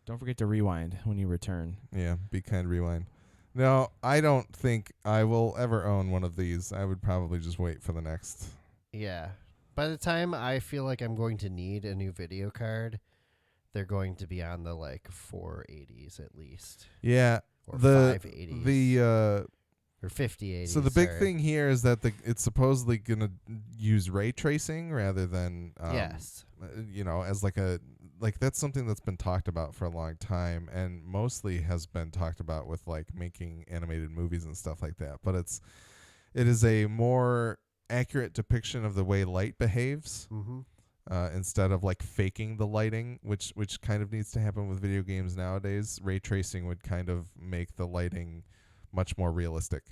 Don't forget to rewind when you return. Yeah, be kind, rewind. No, I don't think I will ever own one of these. I would probably just wait for the next. Yeah. By the time I feel like I'm going to need a new video card, they're going to be on the like 480s at least. Yeah, Or the 580s. Or 5080s. So the big thing here is that it's supposedly going to use ray tracing rather than yes. As like that's something that's been talked about for a long time and mostly has been talked about with like making animated movies and stuff like that. But it is a more accurate depiction of the way light behaves. Mm-hmm. Instead of like faking the lighting, which kind of needs to happen with video games nowadays. Ray tracing would kind of make the lighting much more realistic.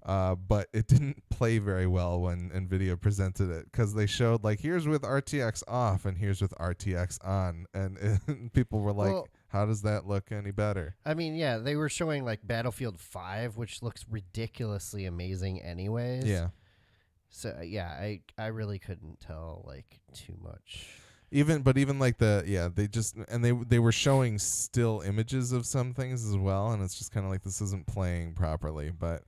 But it didn't play very well when NVIDIA presented it because they showed like here's with RTX off and here's with RTX on, and people were like, well, how does that look any better? I mean, yeah, they were showing like Battlefield 5, which looks ridiculously amazing anyways. Yeah. So yeah, I really couldn't tell like too much. Even like they were showing still images of some things as well, and it's just kind of like this isn't playing properly. But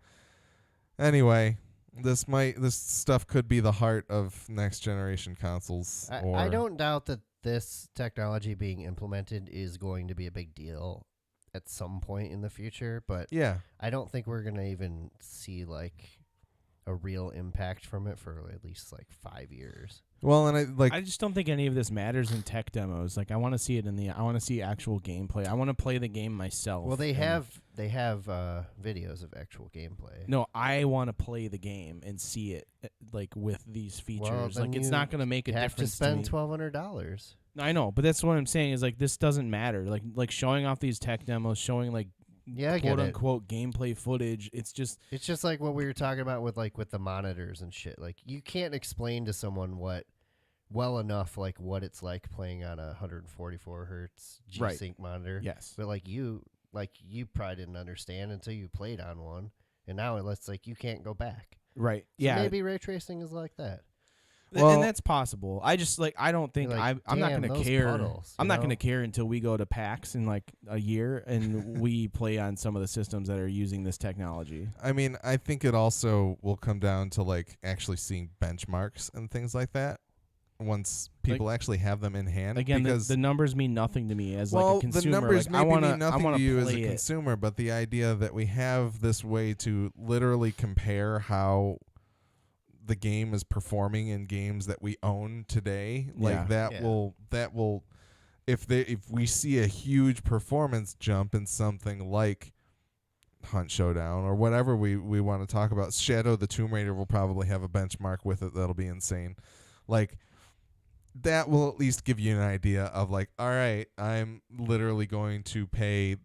anyway, this stuff could be the heart of next generation consoles. I don't doubt that this technology being implemented is going to be a big deal at some point in the future, but yeah, I don't think we're gonna even see like a real impact from it for at least like 5 years. Well, and I just don't think any of this matters in tech demos. Like I want to see it I want to see actual gameplay. I want to play the game myself. Well, they have videos of actual gameplay. No, I want to play the game and see it like with these features. Well, like it's not going to make a difference. Have to spend $1,200. I know, but that's what I'm saying is like this doesn't matter. Like showing off these tech demos, showing like quote unquote gameplay footage. It's just like what we were talking about with the monitors and shit. Like you can't explain to someone well enough like what it's like playing on a 144 hertz G-Sync monitor. Yes, but you probably didn't understand until you played on one, and now it's like you can't go back. Right. So yeah. Maybe ray tracing is like that. Well, and that's possible. I just I don't think like, I'm not going to care. Puddles, I'm not going to care until we go to PAX in like a year and we play on some of the systems that are using this technology. I mean, I think it also will come down to like actually seeing benchmarks and things like that once people actually have them in hand. Again, because the numbers mean nothing to me as like a consumer. The numbers maybe mean nothing to you as a it. consumer, but the idea that we have this way to literally compare how the game is performing in games that we own today, will if we see a huge performance jump in something like Hunt Showdown or whatever we want to talk about, Shadow of the Tomb Raider will probably have a benchmark with it that'll be insane. Like that will at least give you an idea of like, all right, I'm literally going to pay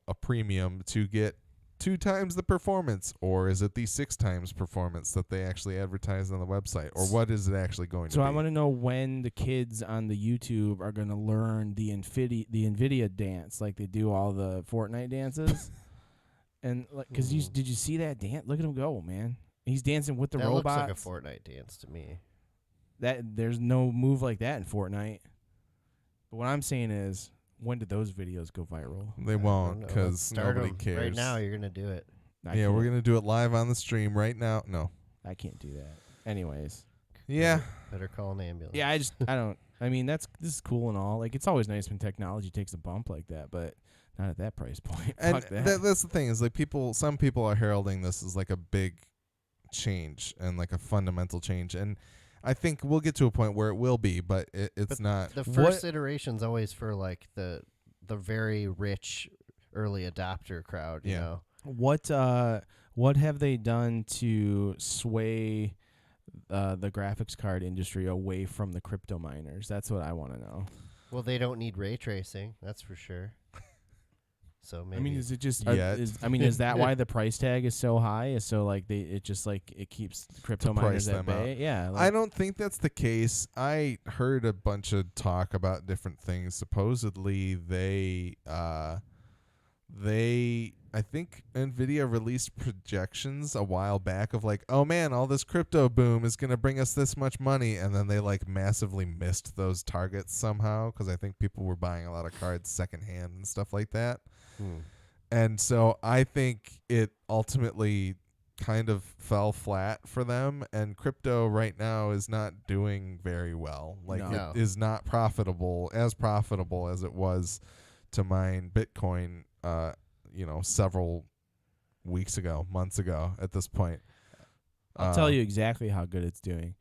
a premium to get 2 times the performance, or is it the 6 times performance that they actually advertise on the website, or what is it actually going to be? So I want to know when the kids on the YouTube are going to learn the NVIDIA dance, like they do all the Fortnite dances, and like because did you see that dance? Look at him go, man! He's dancing with the robots. That looks like a Fortnite dance to me. There's no move like that in Fortnite. But what I'm saying is, when did those videos go viral? They won't, because nobody cares. Right now, you're going to do it. Yeah, we're going to do it live on the stream right now. No. I can't do that. Anyways. Yeah. Better call an ambulance. Yeah, I mean, this is cool and all. Like, it's always nice when technology takes a bump like that, but not at that price point. And Fuck that. That's the thing, is like some people are heralding this as like a big change and like a fundamental change. And I think we'll get to a point where it will be, but it's not. The first iteration's always for like the very rich early adopter crowd, you know. What have they done to sway the graphics card industry away from the crypto miners? That's what I want to know. Well, they don't need ray tracing, that's for sure. So maybe I mean, is it just? Yet. Is that why the price tag is so high? Is so like it keeps crypto miners price at them bay? out. Yeah, like, I don't think that's the case. I heard a bunch of talk about different things. Supposedly I think Nvidia released projections a while back of like, oh man, all this crypto boom is going to bring us this much money, and then they like massively missed those targets somehow because I think people were buying a lot of cards secondhand and stuff like that. And so I think it ultimately kind of fell flat for them, and crypto right now is not doing very well. Like No. it is not profitable as it was to mine Bitcoin several weeks ago, months ago at this point. I'll tell you exactly how good it's doing.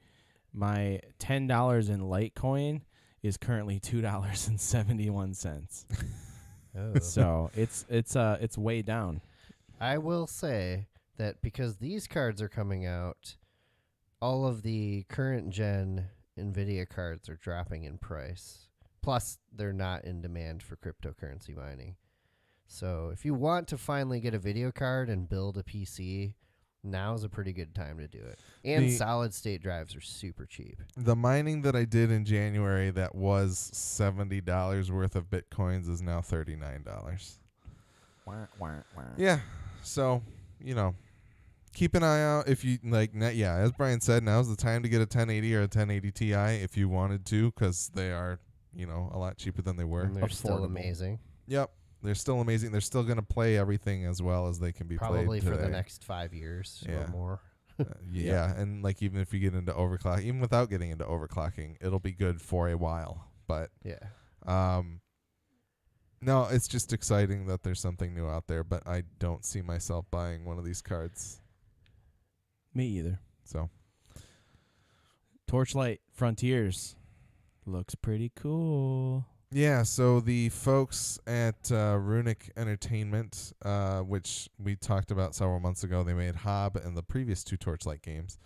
My $10 in Litecoin is currently $2.71. Oh. So it's way down. I will say that because these cards are coming out, all of the current gen NVIDIA cards are dropping in price. Plus, they're not in demand for cryptocurrency mining. So if you want to finally get a video card and build a PC, now's a pretty good time to do it. And solid state drives are super cheap. The mining that I did in January that was $70 worth of Bitcoins is now $39. Yeah. So, keep an eye out if you like. As Brian said, now's the time to get a 1080 or a 1080 Ti if you wanted to, because they are, a lot cheaper than they were. And they're Affordable. still amazing. Yep. They're still amazing. They're still going to play everything as well as they can be Probably played for today. the next 5 years Yeah. or more. Yeah, and like even if you get into overclock, even without getting into overclocking, it'll be good for a while. But Yeah. no, it's just exciting that there's something new out there. But I don't see myself buying one of these cards. Me either. So Torchlight Frontiers looks pretty cool. yeah, so the folks at Runic Entertainment, which we talked about several months ago, they made Hob and the previous two Torchlight games.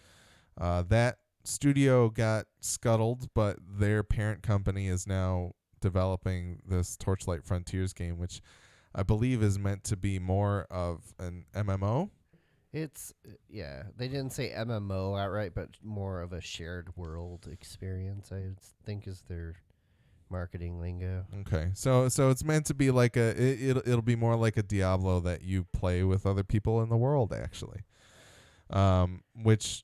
That studio got scuttled, but their parent company is now developing this Torchlight Frontiers game, which I believe is meant to be more of an MMO. It's, they didn't say MMO outright, but more of a shared world experience, I think is their marketing lingo. Okay, so it's meant to be like it'll be more like a Diablo that you play with other people in the world, actually, which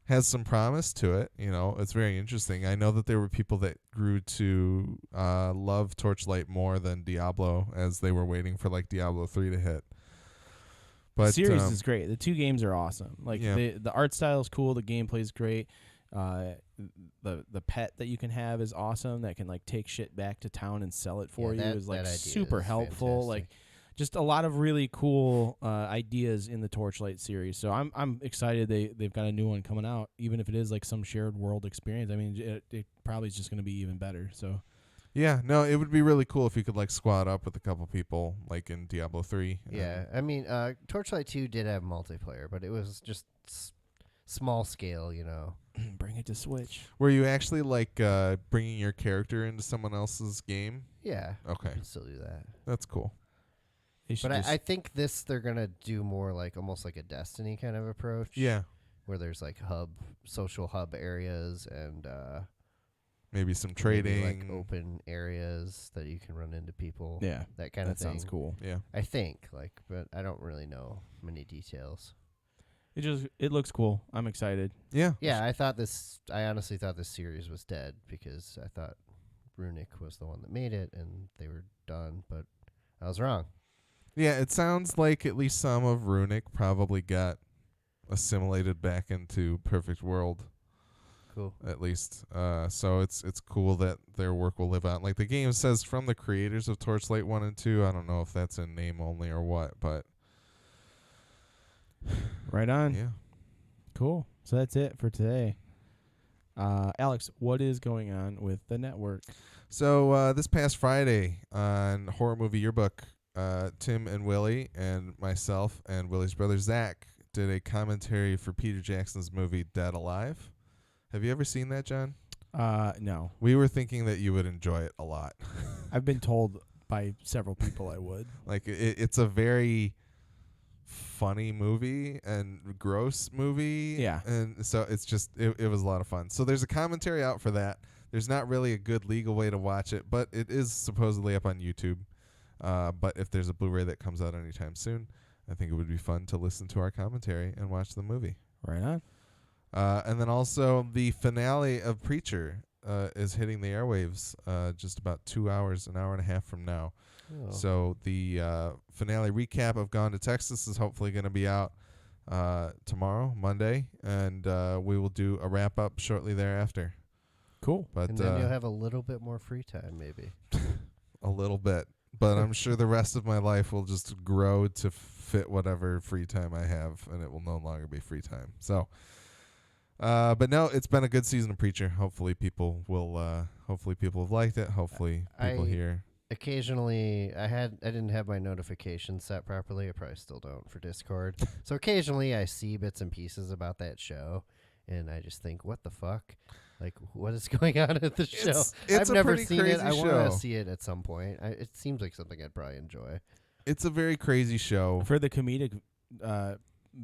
has some promise to it. It's very interesting. I know that there were people that grew to love Torchlight more than Diablo as they were waiting for like Diablo 3 to hit. But the series is great. The two games are awesome. Like the art style is cool. The gameplay is great. The pet that you can have is awesome. That can like take shit back to town and sell it for you is like super helpful. Fantastic. Like just a lot of really cool ideas in the Torchlight series. So I'm excited they've got a new one coming out, even if it is like some shared world experience. I mean, it probably is just going to be even better. So yeah, no, it would be really cool if you could like squad up with a couple people like in Diablo 3. Yeah, I mean, Torchlight 2 did have multiplayer, but it was just small scale, bring it to Switch. Were you actually like bringing your character into someone else's game? Yeah. Okay, You can still do that. that's cool. But I think they're going to do more like almost like a Destiny kind of approach. Yeah, Where there's like social hub areas and maybe some maybe, trading, like open areas that you can run into people. Yeah, That kind of that thing. sounds cool. Yeah, I think, but I don't really know many details. It looks cool. I'm excited. yeah, Yeah, I honestly thought this series was dead because I thought Runic was the one that made it and they were done, but I was wrong. yeah. It sounds like at least some of Runic probably got assimilated back into Perfect World. Cool. At least, so it's cool that their work will live on. Like the game says, from the creators of Torchlight 1 and 2. I don't know if that's in name only or what, but Right on. yeah. Cool. So that's it for today. Alex, what is going on with the network? So this past Friday on Horror Movie Yearbook, Tim and Willie and myself and Willie's brother Zach did a commentary for Peter Jackson's movie Dead Alive. Have you ever seen that, John? No. We were thinking that you would enjoy it a lot. I've been told by several people, I would. Like it's a very funny movie and gross movie. Yeah. And so it's just it was a lot of fun. So there's a commentary out for that. There's not really a good legal way to watch it, but it is supposedly up on YouTube. But if there's a Blu-ray that comes out anytime soon, I think it would be fun to listen to our commentary and watch the movie. Right on. And then also the finale of Preacher is hitting the airwaves just about 2 hours, an hour and a half from now. Oh. So the finale recap of Gone to Texas is hopefully going to be out tomorrow, Monday, and we will do a wrap-up shortly thereafter. Cool. But and then you'll have a little bit more free time, maybe. a little bit. But I'm sure the rest of my life will just grow to fit whatever free time I have, and it will no longer be free time. So, but no, it's been a good season of Preacher. Hopefully people have liked it. Hopefully people here. Occasionally, I didn't have my notifications set properly. I probably still don't for Discord. So occasionally I see bits and pieces about that show, and I just think, what the fuck? Like, what is going on at the show? It's I've a never pretty seen it. crazy I want show. to see it at some point. It seems like something I'd probably enjoy. It's a very crazy show. For the comedic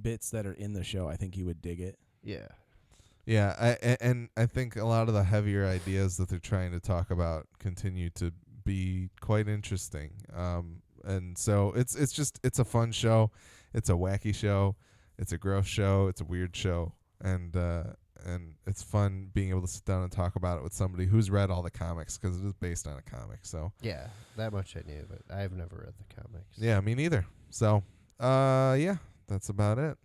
bits that are in the show, I think you would dig it. Yeah. Yeah, and I think a lot of the heavier ideas that they're trying to talk about continue to be quite interesting. And so it's a fun show. It's a wacky show. It's a gross show. It's a weird show. And it's fun being able to sit down and talk about it with somebody who's read all the comics, because it is based on a comic. So Yeah, that much I knew, but I've never read the comics. yeah, me neither. So yeah, that's about it.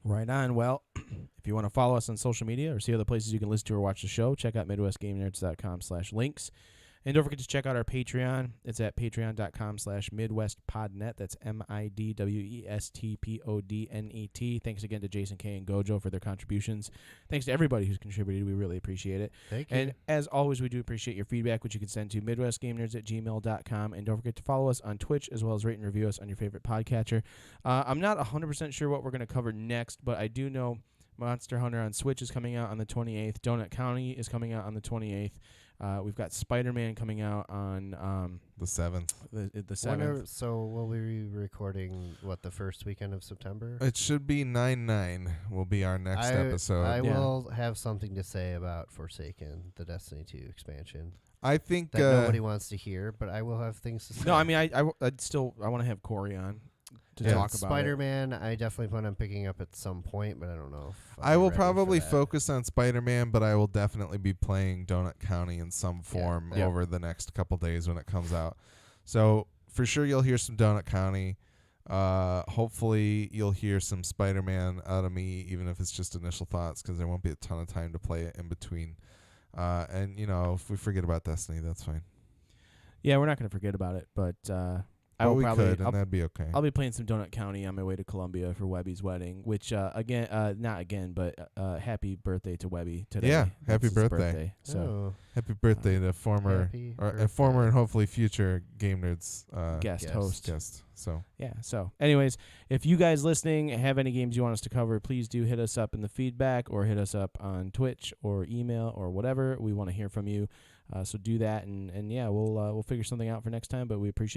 Right on. Well, if you want to follow us on social media or see other places you can listen to or watch the show, check out MidwestGameNerds.com/links. And don't forget to check out our Patreon. It's at patreon.com/MidwestPodnet. That's MidwestPodnet. Thanks again to Jason K. and Gojo for their contributions. Thanks to everybody who's contributed. We really appreciate it. Thank you. And as always, we do appreciate your feedback, which you can send to MidwestGameNerds@gmail.com. And don't forget to follow us on Twitch, as well as rate and review us on your favorite podcatcher. I'm not 100% sure what we're going to cover next, but I do know Monster Hunter on Switch is coming out on the 28th. Donut County is coming out on the 28th. We've got Spider-Man coming out on The 7th. the 7th. So will we be recording, the first weekend of September? It should be 9/9 will be our next episode. I Yeah. will have something to say about Forsaken, the Destiny 2 expansion. I think That nobody wants to hear, but I will have things to say. No, I mean, I want to have Corey on to Yeah. talk about Spider-Man, I definitely plan on picking up at some point, but I don't know if I I'll be will ready probably for that. focus on Spider-Man, but I will definitely be playing Donut County in some form Yeah. over the next couple days when it comes out. So for sure you'll hear some Donut County. Hopefully you'll hear some Spider-Man out of me, even if it's just initial thoughts, because there won't be a ton of time to play it in between. And, if we forget about Destiny, that's fine. Yeah, we're not going to forget about it, but I But will we probably could, and that'd be okay. I'll be playing some Donut County on my way to Columbia for Webby's wedding, which not again, but happy birthday to Webby today. Yeah, happy That's his birthday. So Oh, Happy birthday to former happy or birthday. former and hopefully future Game Nerds guest guest. host. guest. So Yeah. So, anyways, if you guys listening have any games you want us to cover, please do hit us up in the feedback or hit us up on Twitch or email or whatever. We want to hear from you. So do that, and yeah, we'll figure something out for next time. But we appreciate